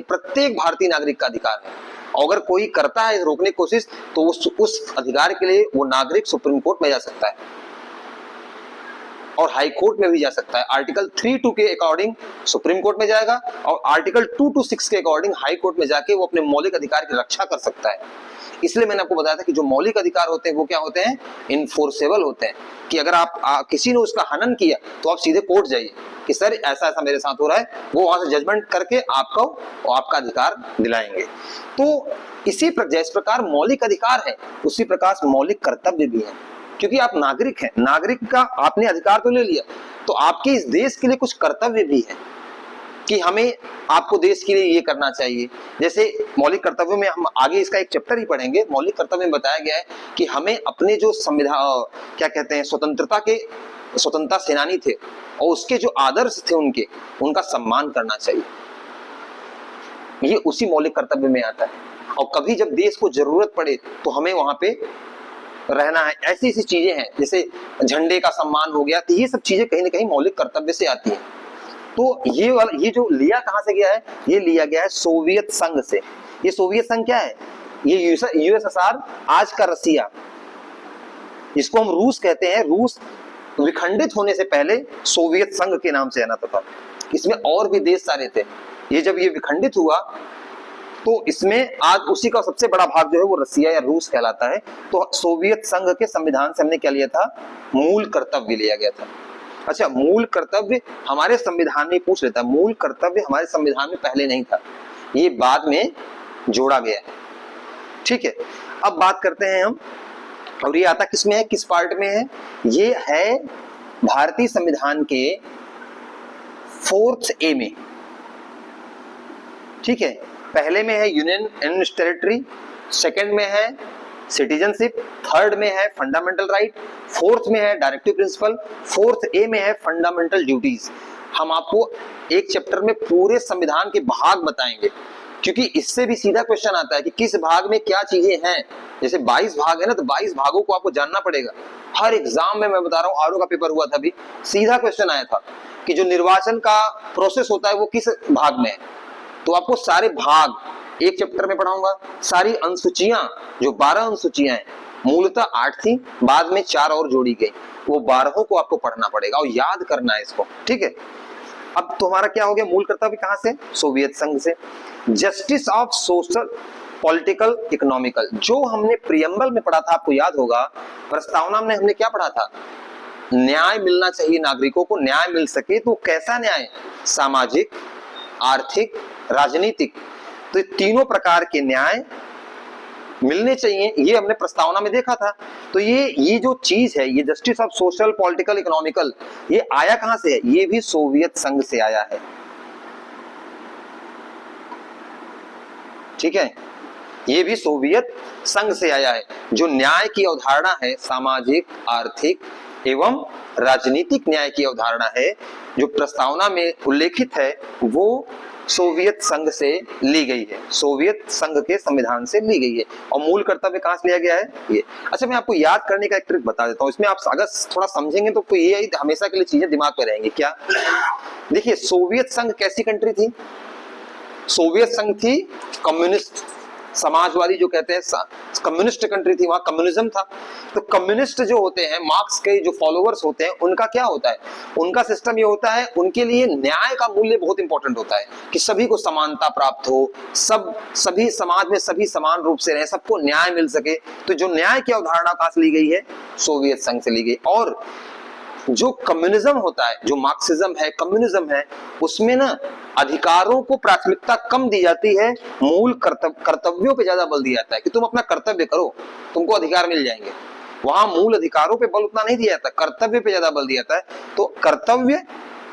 प्रत्येक भारतीय नागरिक का अधिकार है। अगर कोई करता है रोकने की कोशिश तो उस अधिकार के लिए वो नागरिक सुप्रीम कोर्ट में जा सकता है और हाई कोर्ट में भी जा सकता है। आर्टिकल 3(2) के अकॉर्डिंग सुप्रीम कोर्ट में जाएगा और आर्टिकल 2(6) के अकॉर्डिंग हाई कोर्ट में जाके वो अपने मौलिक अधिकार की रक्षा कर सकता है। इसलिए मैंने आपको बताया था कि जो मौलिक अधिकार होते हैं वो क्या होते हैं, इनफोर्सेबल होते हैं, कि अगर आप किसी ने उसका हनन किया तो आप सीधे कोर्ट जाइए कि सर ऐसा ऐसा मेरे साथ हो रहा है, वो वहां से जजमेंट करके आपका अधिकार दिलाएंगे। तो इसी जिस प्रकार मौलिक अधिकार है उसी प्रकार मौलिक कर्तव्य भी है, क्योंकि आप नागरिक हैं। नागरिक का आपने अधिकार तो ले लिया, तो आपके इस देश के लिए कुछ कर्तव्य भी है कि हमें आपको देश के लिए ये करना चाहिए। जैसे मौलिक कर्तव्यों में हम आगे इसका एक चैप्टर ही पढ़ेंगे। मौलिक कर्तव्य में बताया गया है कि हमें अपने जो संविधान क्या कहते हैं, स्वतंत्रता सेनानी थे और उसके जो आदर्श थे उनका सम्मान करना चाहिए। ये उसी मौलिक कर्तव्य में आता है। और कभी जब देश को जरूरत पड़े तो हमें वहां पे रहना है। ऐसी चीजें हैं, जैसे झंडे का सम्मान हो गया, तो ये सब चीजें कहीं ना कहीं मौलिक कर्तव्य से आती हैं। तो ये जो लिया कहां से गया है, ये लिया गया है सोवियत संघ से। ये सोवियत संघ क्या है, ये यूएसएसआर, आज का रसिया, जिसको हम रूस कहते हैं। रूस विखंडित होने से पहले सोवियत संघ के नाम से जाना था। इसमें और भी देश सारे थे। ये जब ये विखंडित हुआ तो इसमें आज उसी का सबसे बड़ा भाग जो है वो रसिया या रूस कहलाता है। तो सोवियत संघ के संविधान से हमने क्या लिया था, मूल कर्तव्य लिया गया था। अच्छा, मूल कर्तव्य हमारे संविधान में पूछ लेता है, मूल कर्तव्य हमारे संविधान में पहले नहीं था, ये बाद में जोड़ा गया है। ठीक है, अब बात करते हैं हम, और ये आता किसमें है, किस पार्ट में है, ये है भारतीय संविधान के 4th ए में। ठीक है, पहले में है यूनियन एंड टेरिटरी, सेकंड में है सिटीजनशिप, थर्ड में है फंडामेंटल राइट, फोर्थ में है डायरेक्टिव प्रिंसिपल, 4th ए में है फंडामेंटल ड्यूटीज। हम आपको एक चैप्टर में पूरे संविधान के भाग बताएंगे, क्योंकि इससे भी सीधा क्वेश्चन आता है कि किस भाग में क्या चीजें हैं। जैसे 22 भाग है ना, तो 22 भागों को आपको जानना पड़ेगा। हर एग्जाम में मैं बता रहा हूँ, आरओ का पेपर हुआ था अभी, सीधा क्वेश्चन आया था कि जो निर्वाचन का प्रोसेस होता है वो किस भाग में है, तो आपको सारे भाग एक चैप्टर में पढ़ाऊंगा। सारी अनुसूचियां, जो 12 अनुसूचियां हैं, मूलतः 8 थी, बाद में 4 और जोड़ी गई, वो 12 को आपको पढ़ना पड़ेगा और याद करना है इसको। ठीक है, अब तो हमारा क्या हो गया, मूल कर्तव्य कहां से, सोवियत संघ से। Justice of social political economical, जो हमने प्रियम्बल में पढ़ा था, आपको याद होगा, प्रस्तावना में हमने क्या पढ़ा था, न्याय मिलना चाहिए, नागरिकों को न्याय मिल सके, तो कैसा न्याय, सामाजिक, आर्थिक, राजनीतिक, तो तीनों प्रकार के न्याय मिलने चाहिए, ये हमने प्रस्तावना में देखा था। तो ये जो चीज है, ये justice of social political economical, ये आया कहां से है, ये भी सोवियत संघ से आया है। ठीक है, ये भी सोवियत संघ से आया है। जो न्याय की अवधारणा है, सामाजिक, आर्थिक एवं राजनीतिक न्याय की अवधारणा है, जो प्रस्तावना में उल्लेखित है, वो सोवियत संघ से ली गई है, सोवियत संघ के संविधान से ली गई है। और मूल कर्तव्य कहां से लिया गया है, ये। अच्छा, मैं आपको याद करने का एक ट्रिक बता देता हूं, इसमें आप अगर थोड़ा समझेंगे तो ये हमेशा के लिए चीजें दिमाग में रहेंगी। क्या, देखिए, सोवियत संघ कैसी कंट्री थी, सोवियत संघ थी कम्युनिस्ट, समाजवादी जो कहते हैं, कम्युनिस्ट कंट्री थी, वहां कम्युनिज्म था। तो कम्युनिस्ट जो होते हैं, मार्क्स के जो फॉलोअर्स होते हैं, उनका क्या होता है, उनका सिस्टम ये होता है, उनके लिए न्याय का मूल्य बहुत इंपॉर्टेंट होता है कि सभी को समानता प्राप्त हो, सभी समाज में सभी समान रूप से रहे, सबको न्याय मिल सके। तो जो न्याय की अवधारणा कहां से ली गई है, सोवियत संघ से ली गई। और जो कम्युनिज्म होता है, जो मार्क्सिज्म है, कम्युनिज्म है, उसमें ना अधिकारों को प्राथमिकता कम दी जाती है, मूल कर्तव्यों पे ज्यादा बल दिया जाता है कि तुम अपना कर्तव्य करो, तुमको अधिकार मिल जाएंगे। वहां मूल अधिकारों पे बल उतना नहीं दिया जाता, कर्तव्य पे ज्यादा बल दिया जाता है। तो कर्तव्य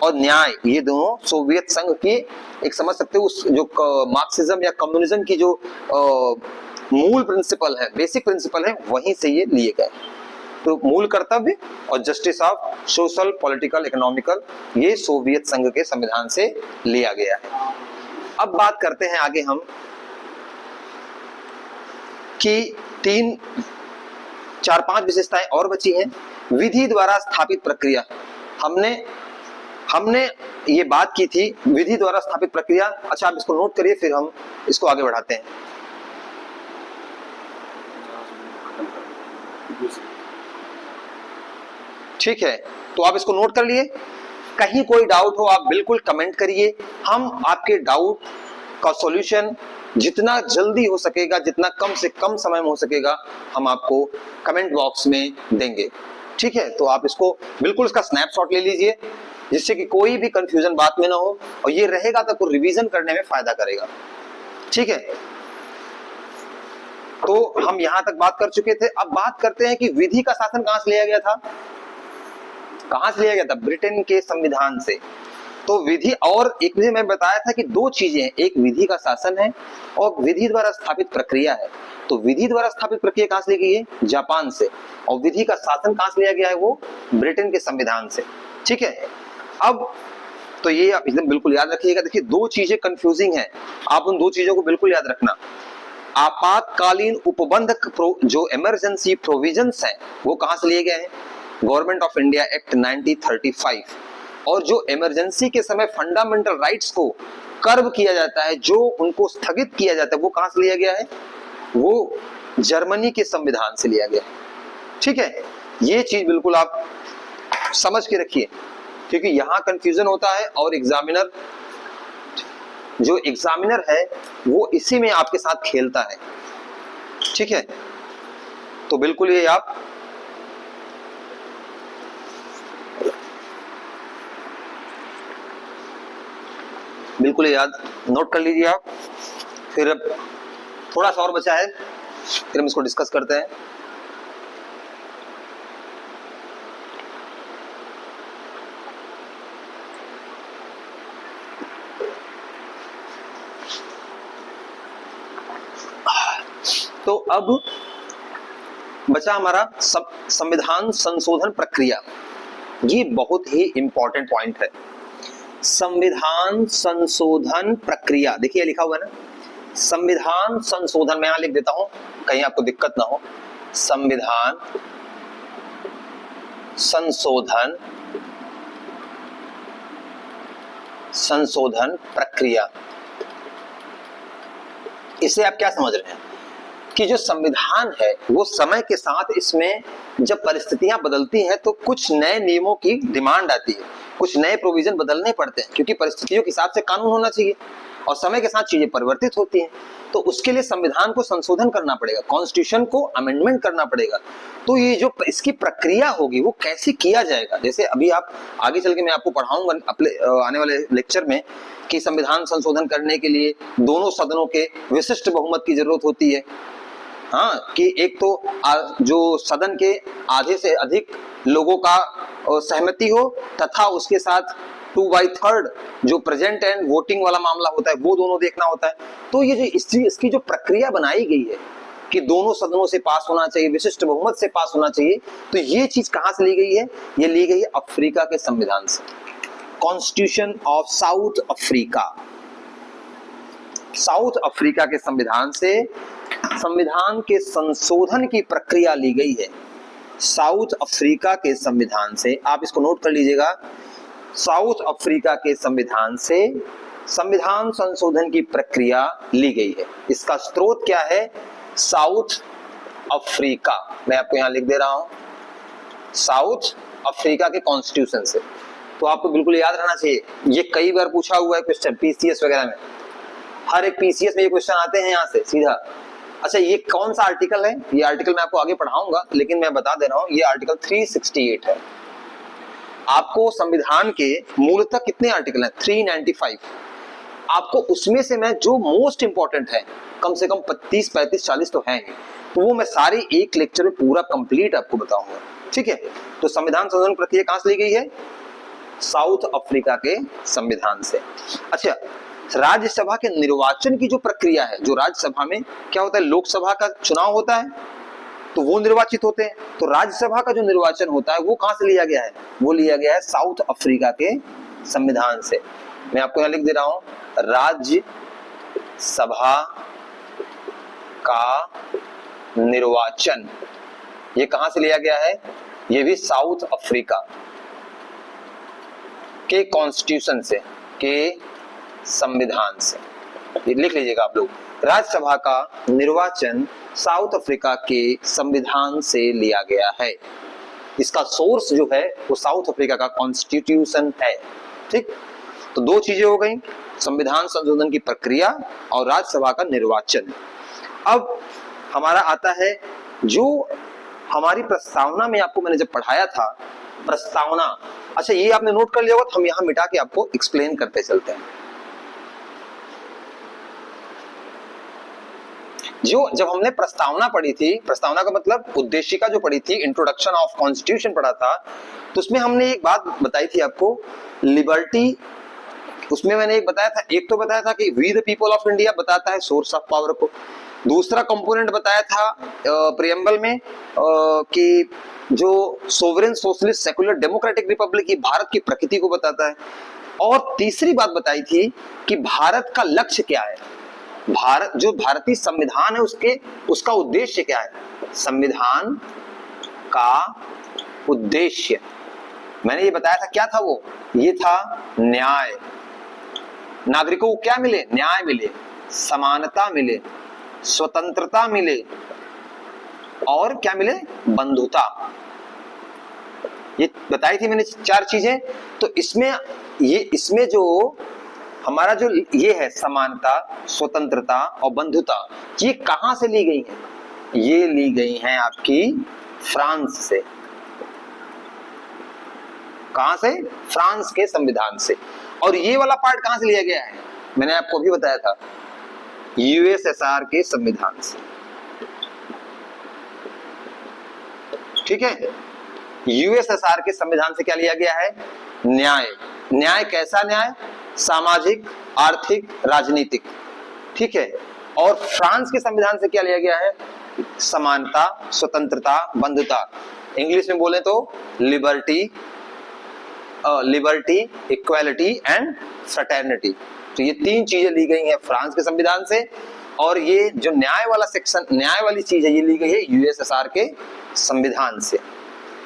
और न्याय, ये दोनों सोवियत संघ की, एक समझ सकते हो, उस जो मार्क्सिज्म या कम्युनिज्म की जो मूल प्रिंसिपल है, बेसिक प्रिंसिपल है, वहीं से ये लिए गए। तो मूल कर्तव्य और justice of social political economical, ये सोवियत संघ के संविधान से लिया गया है। अब बात करते हैं आगे हम कि 4-5 विशेषताएं और बची हैं। विधि द्वारा स्थापित प्रक्रिया, हमने ये बात की थी, विधि द्वारा स्थापित प्रक्रिया। अच्छा, आप इसको नोट करिए, फिर हम इसको आगे बढ़ाते हैं। ठीक है, तो आप इसको नोट कर लिए। कहीं कोई डाउट हो, आप बिल्कुल कमेंट करिए, हम आपके डाउट का सॉल्यूशन जितना जल्दी हो सकेगा, जितना कम से कम समय में हो सकेगा, हम आपको कमेंट बॉक्स में देंगे। ठीक है, तो आप इसको बिल्कुल इसका स्नैपशॉट ले लीजिए, जिससे कि कोई भी कंफ्यूजन बात में ना हो, और ये रहेगा तो रिवीजन करने में फायदा करेगा। ठीक है, तो हम यहां तक बात कर चुके थे। अब बात करते हैं कि विधि का शासन कहां से लिया गया था, कहां से लिया गया था, ब्रिटेन के संविधान से। तो विधि, और एक विधि मैं बताया था कि 2 चीजें हैं, एक विधि का शासन है और विधि द्वारा स्थापित प्रक्रिया है। तो विधि द्वारा स्थापित प्रक्रिया कहां से ली गई है, जापान से, और विधि का शासन कहां से लिया गया है, वो ब्रिटेन के संविधान से। ठीक है, अब तो ये आप एकदम बिल्कुल याद रखिएगा। देखिए, 2 चीजें कंफ्यूजिंग है, आप उन 2 चीजों को बिल्कुल याद रखना। आपातकालीन उपबंध जो इमरजेंसी प्रोविजंस हैं, वो कहां से लिए गए हैं, गवर्नमेंट ऑफ इंडिया एक्ट 1935। और जो इमरजेंसी के समय फंडामेंटल राइट्स को कर्व किया जाता है, जो उनको स्थगित किया जाता है, वो कहां से लिया गया है, वो जर्मनी के संविधान से लिया गया। ठीक है, ये चीज बिल्कुल आप समझ के रखिए, क्योंकि यहां कंफ्यूजन होता है और जो एग्जामिनर है वो इसी में आपके साथ खेलता है। ठीक है, तो बिल्कुल ये आप बिल्कुल याद, नोट कर लीजिए आप। फिर अब थोड़ा सा और बचा है, फिर हम इसको डिस्कस करते हैं। तो अब बचा हमारा संविधान संशोधन प्रक्रिया। ये बहुत ही इंपॉर्टेंट पॉइंट है, संविधान संशोधन प्रक्रिया। देखिए लिखा हुआ है ना, संविधान संशोधन, मैं यहां लिख देता हूं कहीं आपको दिक्कत ना हो। संविधान संशोधन प्रक्रिया। इसे आप क्या समझ रहे हैं कि जो संविधान है वो समय के साथ, इसमें जब परिस्थितियां बदलती हैं तो कुछ नए नियमों की डिमांड आती है, कुछ नए प्रोविजन बदलने पड़ते हैं, क्योंकि परिस्थितियों के हिसाब से कानून होना चाहिए और समय के साथ चीजें परिवर्तित होती हैं। तो उसके लिए संविधान को संशोधन करना पड़ेगा, कॉन्स्टिट्यूशन को अमेंडमेंट करना पड़ेगा। तो ये जो इसकी प्रक्रिया होगी वो कैसे किया जाएगा, जैसे अभी आप आगे चल के मैं आपको पढ़ाऊंगा अपने आने वाले लेक्चर में कि संविधान संशोधन करने के लिए दोनों सदनों के विशिष्ट बहुमत की जरूरत होती है। हाँ, कि एक तो जो सदन के आधे से अधिक लोगों का सहमति हो, तथा उसके साथ 2/3 जो प्रेजेंट एंड वोटिंग वाला मामला होता है वो दोनों देखना होता है। तो ये जो इसकी जो प्रक्रिया बनाई गई है कि दोनों सदनों से पास होना चाहिए, विशिष्ट बहुमत से पास होना चाहिए, तो ये चीज कहां से ली गई है? ये ली गई है अफ्रीका के संविधान से, constitution of south Africa. South Africa के संविधान से संविधान के संशोधन की प्रक्रिया ली गई है। साउथ अफ्रीका के संविधान से, आप इसको नोट कर लीजिएगा, साउथ अफ्रीका के संविधान से संविधान संशोधन की प्रक्रिया ली गई है। इसका स्रोत क्या है? South Africa. मैं आपको यहां लिख दे रहा हूं, साउथ अफ्रीका के कॉन्स्टिट्यूशन से। तो आपको बिल्कुल याद रहना चाहिए, ये कई बार पूछा हुआ है क्वेश्चन पीसीएस वगैरह में, हर एक पीसीएस में ये क्वेश्चन आते हैं यहां से सीधा। अच्छा, ये कौन सा आर्टिकल है? ये आर्टिकल मैं आपको आगे पढ़ाऊंगा, लेकिन मैं बता दे रहा हूं, ये आर्टिकल 368 है। आपको संविधान के मूलतः कितने आर्टिकल हैं? 395। आपको उसमें से मैं जो मोस्ट इंपॉर्टेंट है, कम से कम 25, 35, 40 तो है ही, तो वो मैं सारे एक लेक्चर में पूरा कंप्लीट आपको बताऊंगा। ठीक है, तो संविधान संशोधन प्रक्रिया कहां से ली गई है? साउथ अफ्रीका के संविधान से। अच्छा, राज्यसभा के निर्वाचन की जो प्रक्रिया है, जो राज्यसभा में क्या होता है, लोकसभा का चुनाव होता है तो वो निर्वाचित होते हैं, तो राज्यसभा का जो निर्वाचन होता है वो कहां से लिया गया है? वो लिया गया है साउथ अफ्रीका के संविधान से। मैं आपको यहां लिख दे रहा हूं, राज्यसभा का निर्वाचन, ये कहां से लिया गया है? ये भी साउथ अफ्रीका के कॉन्स्टिट्यूशन से, के संविधान से। ये लिख लीजिएगा आप लोग, राज्यसभा का निर्वाचन साउथ अफ्रीका के संविधान से लिया गया है। इसका सोर्स जो है वो साउथ अफ्रीका का कॉन्स्टिट्यूशन है। ठीक, तो दो चीजें हो गई, संविधान संशोधन की प्रक्रिया और राज्यसभा का निर्वाचन। अब हमारा आता है जो हमारी प्रस्तावना में आपको मैंने जब पढ़ाया था, प्रस्तावना। अच्छा, ये आपने नोट कर लिया होगा, तो हम यहां मिटा के आपको एक्सप्लेन करते चलते हैं। जो जब हमने प्रस्तावना पढ़ी थी, प्रस्तावना का मतलब उद्देशिका जो पढ़ी थी, इंट्रोडक्शन ऑफ कॉन्स्टिट्यूशन पढ़ा था, तो उसमें हमने एक बात बताई थी आपको, लिबर्टी। उसमें मैंने एक बताया था, एक तो बताया था कि we the people of India बताता है सोर्स ऑफ पावर को। दूसरा कंपोनेंट बताया था प्रियम्बल में कि जो sovereign socialist secular democratic Republic, ये भारत की प्रकृति को बताता है। और तीसरी बात बताई थी कि भारत का लक्ष्य क्या है, भारत जो भारतीय संविधान है उसका उद्देश्य क्या है। संविधान का उद्देश्य मैंने ये बताया था, क्या था वो? ये था न्याय, नागरिकों को क्या मिले? न्याय मिले, समानता मिले, स्वतंत्रता मिले, और क्या मिले? बंधुता। ये बताई थी मैंने 4 चीजें। तो इसमें जो हमारा जो ये है समानता, स्वतंत्रता और बंधुता, ये कहां से ली गई है? ये ली गई हैं आपकी फ्रांस से। कहां से? फ्रांस के संविधान से। और ये वाला पार्ट कहां से लिया गया है, मैंने आपको अभी बताया था, यूएसएसआर के संविधान से। ठीक है, यूएसएसआर के संविधान से क्या लिया गया है, न्याय। न्याय कैसा न्याय, सामाजिक, आर्थिक, राजनीतिक। ठीक है, और फ्रांस के संविधान से क्या लिया गया है, समानता, स्वतंत्रता, बंधुता। इंग्लिश में बोले तो लिबर्टी, इक्वालिटी एंड फ्रेटर्निटी। तो ये तीन चीजें ली गई हैं फ्रांस के संविधान से, और ये जो न्याय वाला सेक्शन, न्याय वाली चीज है, ये ली गई है यूएसएसआर के संविधान से।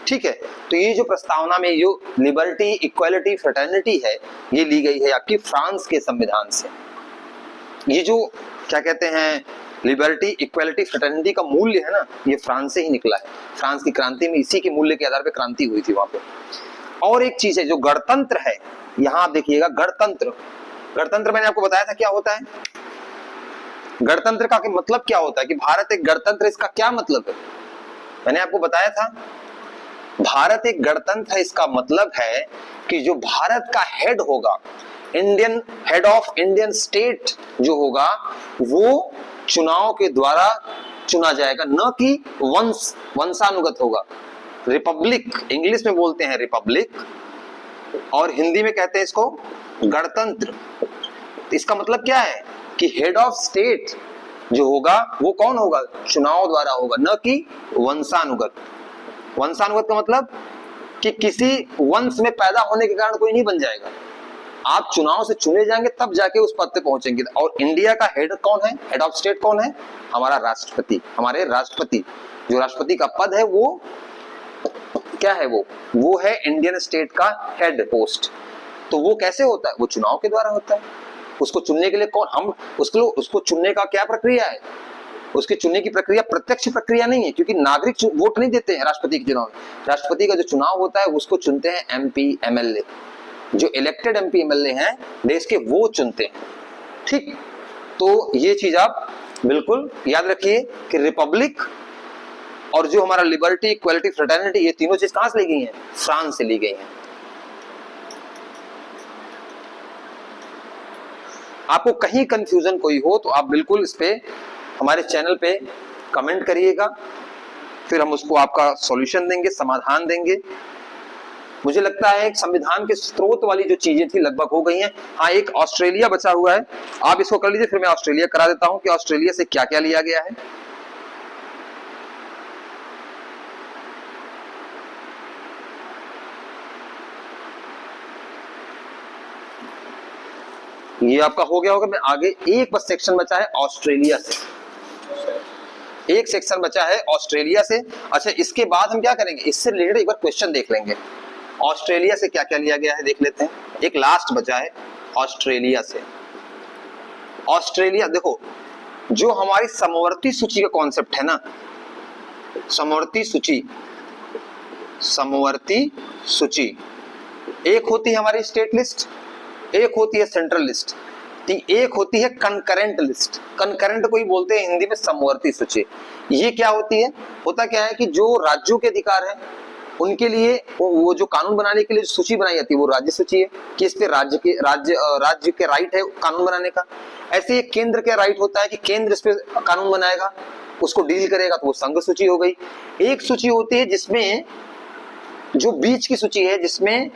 ठीक है, तो ये जो प्रस्तावना में जो लिबर्टी, इक्वालिटी, फ्रेटर्निटी है, ये ली गई है आपकी फ्रांस के संविधान से। ये जो क्या कहते हैं लिबर्टी, इक्वालिटी, फ्रेटर्निटी का मूल्य है ना, ये फ्रांस से ही निकला है। फ्रांस की क्रांति में इसी के मूल्य के आधार पर क्रांति हुई थी वहां पे। और एक चीज है जो गणतंत्र है, यहां आप देखिएगा गणतंत्र। गणतंत्र मैंने आपको बताया था क्या होता है, गणतंत्र का मतलब क्या होता है, कि भारत एक गणतंत्र, इसका क्या मतलब है, मैंने आपको बताया था भारत एक गणतंत्र है, इसका मतलब है कि जो भारत का हेड होगा, Indian head of Indian state जो होगा, वो चुनाव के द्वारा चुना जाएगा, न कि वंशानुगत होगा। रिपब्लिक इंग्लिश में बोलते हैं रिपब्लिक, और हिंदी में कहते हैं इसको गणतंत्र। इसका मतलब क्या है कि हेड ऑफ स्टेट जो होगा वो कौन होगा, चुनाव द्वारा होगा, न कि वंशानुगत। वंशानुगत का मतलब कि किसी वंश में पैदा होने के कारण कोई नहीं बन जाएगा, आप चुनाव से चुने जाएंगे तब जाके उस पद पे पहुंचेंगे। और इंडिया का हेड कौन है, हेड ऑफ स्टेट कौन है, हमारा राष्ट्रपति। हमारे राष्ट्रपति, जो राष्ट्रपति का पद है वो क्या है, वो है इंडियन स्टेट का हेड पोस्ट। तो वो कैसे होता है, वो चुनाव के द्वारा होता है। उसको चुनने के लिए कौन, हम उसको चुनने का क्या प्रक्रिया है, उसके चुनने की प्रक्रिया प्रत्यक्ष प्रक्रिया नहीं है, क्योंकि नागरिक वोट नहीं देते हैं राष्ट्रपति के चुनाव में। राष्ट्रपति का जो चुनाव होता है उसको चुनते हैं एमपी एमएलए, जो इलेक्टेड एमपी एमएलए हैं देश के, वो चुनते हैं। ठीक, तो ये चीज आप बिल्कुल याद रखिए कि रिपब्लिक और जो हमारा लिबर्टी, इक्वालिटी, फ्रेटर्निटी, ये तीनों चीज कहां से ली गई हैं, फ्रांस से ली गई हैं। आपको कहीं कंफ्यूजन कोई हो तो आप बिल्कुल इस पे हमारे चैनल पे कमेंट करिएगा, फिर हम उसको आपका सॉल्यूशन देंगे, समाधान देंगे। मुझे लगता है संविधान के स्रोत वाली जो चीजें थी लगभग हो गई हैं। हाँ, एक ऑस्ट्रेलिया बचा हुआ है, आप इसको कर लीजिए, फिर मैं ऑस्ट्रेलिया करा देता हूं कि ऑस्ट्रेलिया से क्या क्या लिया गया है। ये आपका हो गया होगा। मैं आगे एक बस सेक्शन बचा है ऑस्ट्रेलिया से, एक सेक्शन बचा है ऑस्ट्रेलिया से। अच्छा, इसके बाद हम क्या करेंगे, इससे रिलेटेड एक बार क्वेश्चन देख लेंगे। ऑस्ट्रेलिया से क्या क्या लिया गया है देख लेते हैं, एक लास्ट बचा है ऑस्ट्रेलिया से। ऑस्ट्रेलिया देखो, जो हमारी समवर्ती सूची का कॉन्सेप्ट है ना, समवर्ती सूची, समवर्ती सूची, एक होती है हमारी स्टेट लिस्ट, एक होती है सेंट्रल लिस्ट, एक होती है कंकरेंट लिस्ट। कंकरेंट को ही बोलते हैं हिंदी में समवर्ती सूची। ये क्या होती है, होता क्या है कि जो राज्यों के अधिकार है उनके लिए वो जो कानून बनाने के लिए सूची बनाई जाती है वो राज्य सूची है, कि इस पे राज्य के राइट है कानून बनाने का। ऐसे ही केंद्र के राइट होता है कि केंद्र इस पे कानून बनाएगा, उसको डील करेगा, तो वो संघ सूची हो गई। एक सूची होती है जिसमें जो बीच की सूची है, जिसमें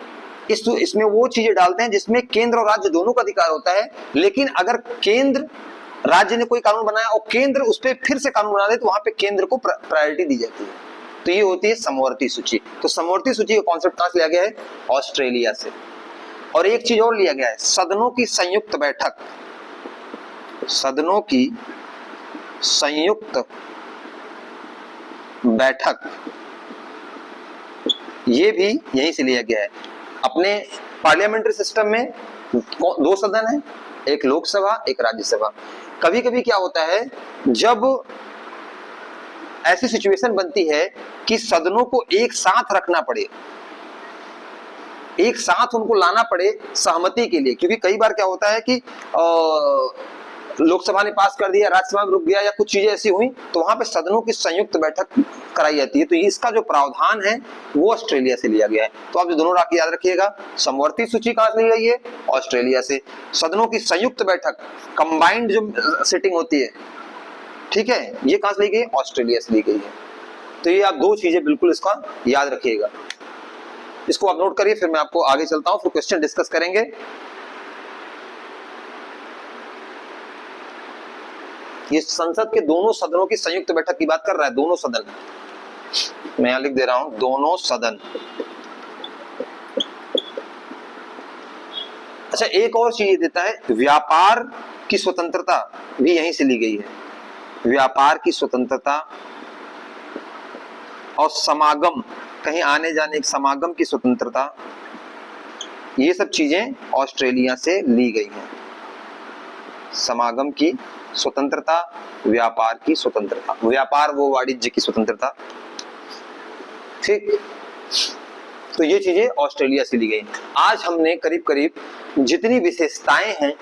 इसमें वो चीजें डालते हैं जिसमें केंद्र और राज्य दोनों का अधिकार होता है, लेकिन अगर केंद्र राज्य ने कोई कानून बनाया और केंद्र उस पर फिर से कानून बना दे तो वहां पे केंद्र को प्रायोरिटी दी जाती है। तो ये होती है समवर्ती सूची। तो समवर्ती सूची का कॉन्सेप्ट कहां से लिया गया है, ऑस्ट्रेलिया से। और एक चीज और लिया गया है, सदनों की संयुक्त बैठक। सदनों की संयुक्त बैठक, ये भी यहीं से लिया गया है। अपने पार्लियामेंट्री सिस्टम में दो सदन है, एक लोकसभा, एक राज्यसभा। कभी कभी क्या होता है, जब ऐसी सिचुएशन बनती है कि सदनों को एक साथ रखना पड़े, एक साथ उनको लाना पड़े सहमति के लिए, क्योंकि कई बार क्या होता है कि लोकसभा ने पास कर दिया, राज्यसभा में रुक गया या कुछ चीजें ऐसी हुई, तो वहां पे सदनों की संयुक्त बैठक कराई जाती है। तो इसका जो प्रावधान है वो ऑस्ट्रेलिया से लिया गया है। तो आप जो दोनों राखी याद रखिएगा, समवर्ती सूची कहां से ली गई है? ऑस्ट्रेलिया से। सदनों की संयुक्त बैठक, कंबाइंड जो सिटिंग होती है, ठीक है, ये कहां से ली गई? ऑस्ट्रेलिया से ली गई है। तो ये आप दो चीजें बिल्कुल इसका याद रखिएगा, इसको आप नोट करिए, फिर मैं आपको आगे चलता हूं, फिर क्वेश्चन डिस्कस करेंगे। ये संसद के दोनों सदनों की संयुक्त बैठक की बात कर रहा है, दोनों सदन, मैं यहां लिख दे रहा हूं, दोनों सदन। अच्छा, एक और चीज देता है, व्यापार की स्वतंत्रता भी यहीं से ली गई है। व्यापार की स्वतंत्रता और समागम, कहीं आने जाने की समागम की स्वतंत्रता, ये सब चीजें ऑस्ट्रेलिया से ली गई हैं। समागम की स्वतंत्रता, व्यापार की स्वतंत्रता, व्यापार वो वाणिज्य की स्वतंत्रता, ठीक। तो ये चीजें ऑस्ट्रेलिया से ली गई। आज हमने करीब करीब जितनी विशेषताएं हैं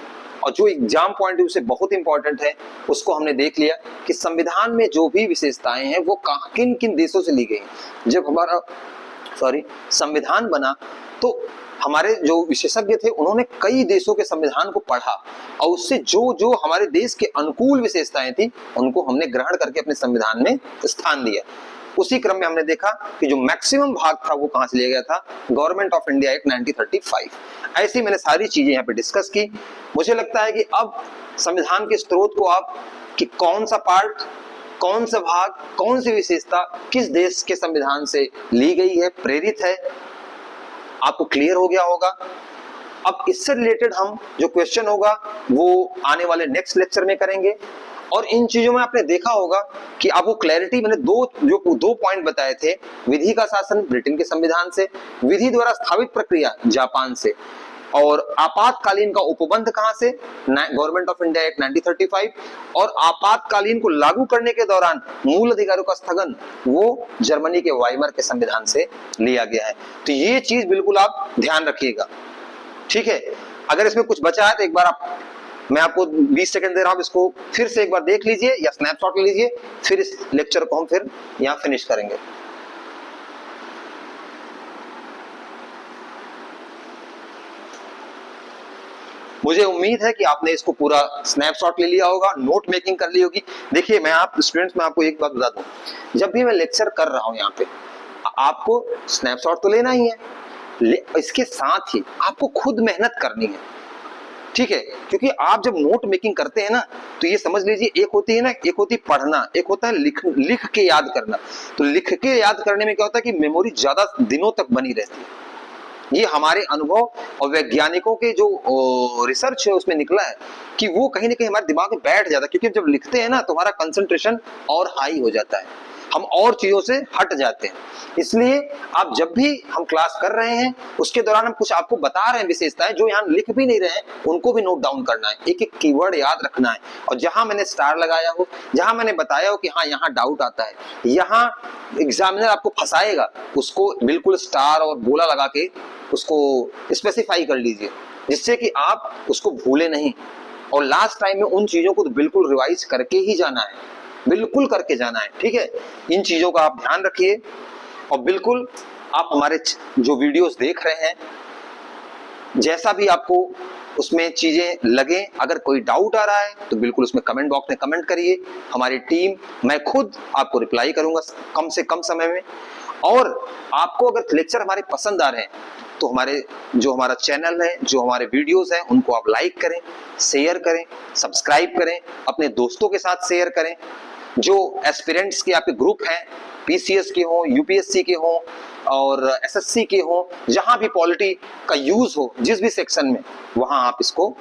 और जो एग्जाम पॉइंट ऑफ व्यू से बहुत इंपॉर्टेंट है उसको हमने देख लिया कि संविधान में जो भी विशेषताएं हैं वो किन किन देशों से ली गई। जब हमारा संविधान बना तो हमारे जो विशेषज्ञ थे उन्होंने कई देशों के संविधान को पढ़ा और उससे जो जो हमारे देश के अनुकूल विशेषताएं थी उनको हमने ग्रहण करके अपने संविधान में स्थान दिया। उसी क्रम में हमने देखा कि जो मैक्सिमम भाग था वो कहां से लिया गया था? Government of India act 1935। ऐसी मैंने सारी चीजें यहाँ पे डिस्कस की। मुझे लगता है कि अब संविधान के स्रोत को आप कि कौन सा पार्ट, कौन सा भाग, कौन सी विशेषता किस देश के संविधान से ली गई है, प्रेरित है, आपको क्लियर हो गया होगा। अब इससे रिलेटेड हम जो क्वेश्चन होगा वो आने वाले नेक्स्ट लेक्चर में करेंगे। और इन चीजों में आपने देखा होगा कि आपको क्लैरिटी, मैंने दो पॉइंट बताए थे। विधि का शासन ब्रिटेन के संविधान से, विधि द्वारा स्थापित प्रक्रिया जापान से, और आपातकालीन का उपबंध कहां से? Government of India act 1935। और आपातकालीन को लागू करने के दौरान मूल अधिकारों का स्थगन वो जर्मनी के वाइमर के संविधान से लिया गया है। तो ये चीज बिल्कुल आप ध्यान रखिएगा, ठीक है। अगर इसमें कुछ बचा है तो एक बार मैं आपको 20 सेकंड दे रहा हूं, इसको फिर से एक बार देख लीजिए या स्नैपशॉट ले लीजिए, फिर इस लेक्चर को हम फिर यहां फिनिश करेंगे। मुझे उम्मीद है कि आपने इसको पूरा स्नैपशॉट ले लिया होगा, नोट मेकिंग कर ली होगी। देखिए, मैं स्टूडेंट्स में आपको एक बात बता दूं, जब भी मैं लेक्चर कर रहा हूं यहाँ पे, आपको स्नैपशॉट तो लेना ही है, इसके साथ ही आपको खुद मेहनत करनी है, ठीक है। क्योंकि आप जब नोट मेकिंग करते हैं ना, तो ये समझ लीजिए, एक होती है पढ़ना, एक होता है लिख के याद करना। तो लिख के याद करने में क्या होता है कि मेमोरी ज्यादा दिनों तक बनी रहती है। ये हमारे अनुभव और वैज्ञानिकों के जो रिसर्च है उसमें निकला है कि वो कहीं ना कहीं हमारे दिमाग में बैठ जाता है। क्योंकि जब लिखते हैं ना तो हमारा कंसंट्रेशन और हाई हो जाता है, हम और चीजों से हट जाते हैं। इसलिए आप जब भी हम क्लास कर रहे हैं उसके दौरान हम कुछ आपको बता रहे हैं विशेषताएं, जो यहाँ लिख भी नहीं रहे हैं उनको भी नोट डाउन करना है, एक एक कीवर्ड याद रखना है। और जहां मैंने स्टार लगाया हो, जहां मैंने बताया हो कि हाँ यहाँ डाउट आता है, यहाँ एग्जामिनर आपको फंसाएगा, उसको बिल्कुल स्टार और गोला लगा के उसको स्पेसिफाई कर लीजिए, जिससे कि आप उसको भूले नहीं। और लास्ट टाइम में उन चीजों को तो बिल्कुल रिवाइज करके ही जाना है, बिल्कुल करके जाना है, ठीक है। इन चीजों का आप ध्यान रखिए। और बिल्कुल आप हमारे जो वीडियोस देख रहे हैं, जैसा भी आपको उसमें चीजें लगे, अगर कोई डाउट आ रहा है तो बिल्कुल उसमें कमेंट बॉक्स में कमेंट करिए। हमारी टीम, मैं खुद आपको रिप्लाई करूंगा कम से कम समय में। और आपको अगर लेक्चर हमारे पसंद आ रहे हैं तो हमारा चैनल है, जो हमारे वीडियोस हैं, उनको आप लाइक करें, शेयर करें, सब्सक्राइब करें, अपने दोस्तों के साथ शेयर करें। जो एस्पिरेंट्स के आपके ग्रुप हैं, पीसीएस के हो, यूपीएससी के हो और एसएससी के हो, जहां भी पॉलिटी का यूज हो, जिस भी सेक्शन में, वहां आप इसको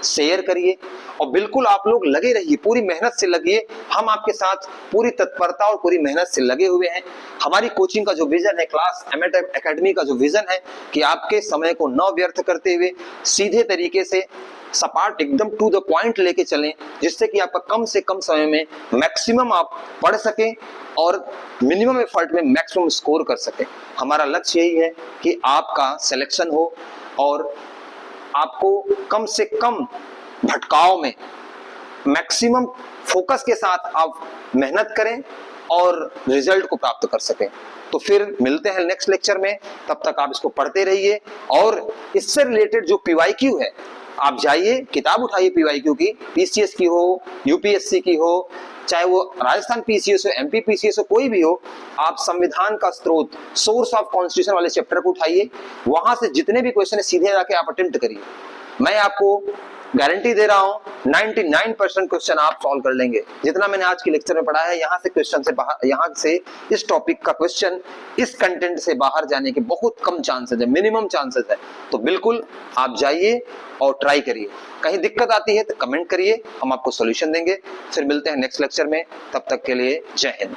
शेयर करिए। और बिल्कुल आप लोग लगे रहिए, पूरी मेहनत से लगिए। हम आपके साथ पूरी तत्परता और पूरी मेहनत से लगे हुए हैं। हमारी कोचिंग का जो विजन है, क्लास एमएट एकेडमी का जो विजन है कि आपके समय को न व्यर्थ करते हुए सीधे तरीके से सपाट एकदम टू द पॉइंट लेके चलें, जिससे कि आपका कम से कम समय में मैक्सिमम आप पढ़ सकें और मिनिमम एफर्ट में मैक्सिमम स्कोर कर सकें। हमारा लक्ष्य यही है कि आपका सिलेक्शन हो और आपको कम से कम भटकाव में मैक्सिमम फोकस के साथ आप मेहनत करें और रिजल्ट को प्राप्त कर सकें। तो फिर मिलते हैं नेक्स्ट लेक्चर में, तब तक आप इसको पढ़ते रहिए। और इससे रिलेटेड जो PYQ है, आप जाइए किताब उठाइए PYQ की, PCS की हो, UPSC की हो, चाहे वो राजस्थान PCS हो, MP PCS हो, कोई भी हो, आप संविधान का स्रोत, सोर्स ऑफ कॉन्स्टिट्यूशन वाले चैप्टर को उठाइए। वहां से जितने भी क्वेश्चन है सीधे जाके आप अटेम्प्ट करिए। मैं आपको गारंटी दे रहा हूं 99% क्वेश्चन आप सॉल्व कर लेंगे। जितना मैंने आज के लेक्चर में पढ़ा है, यहाँ से क्वेश्चन से बाहर, यहाँ से इस टॉपिक का क्वेश्चन इस कंटेंट से बाहर जाने के बहुत कम चांसेस है, मिनिमम चांसेस है। तो बिल्कुल आप जाइए और ट्राई करिए। कहीं दिक्कत आती है तो कमेंट करिए, हम आपको सॉल्यूशन देंगे। फिर मिलते हैं नेक्स्ट लेक्चर में, तब तक के लिए जय हिंद।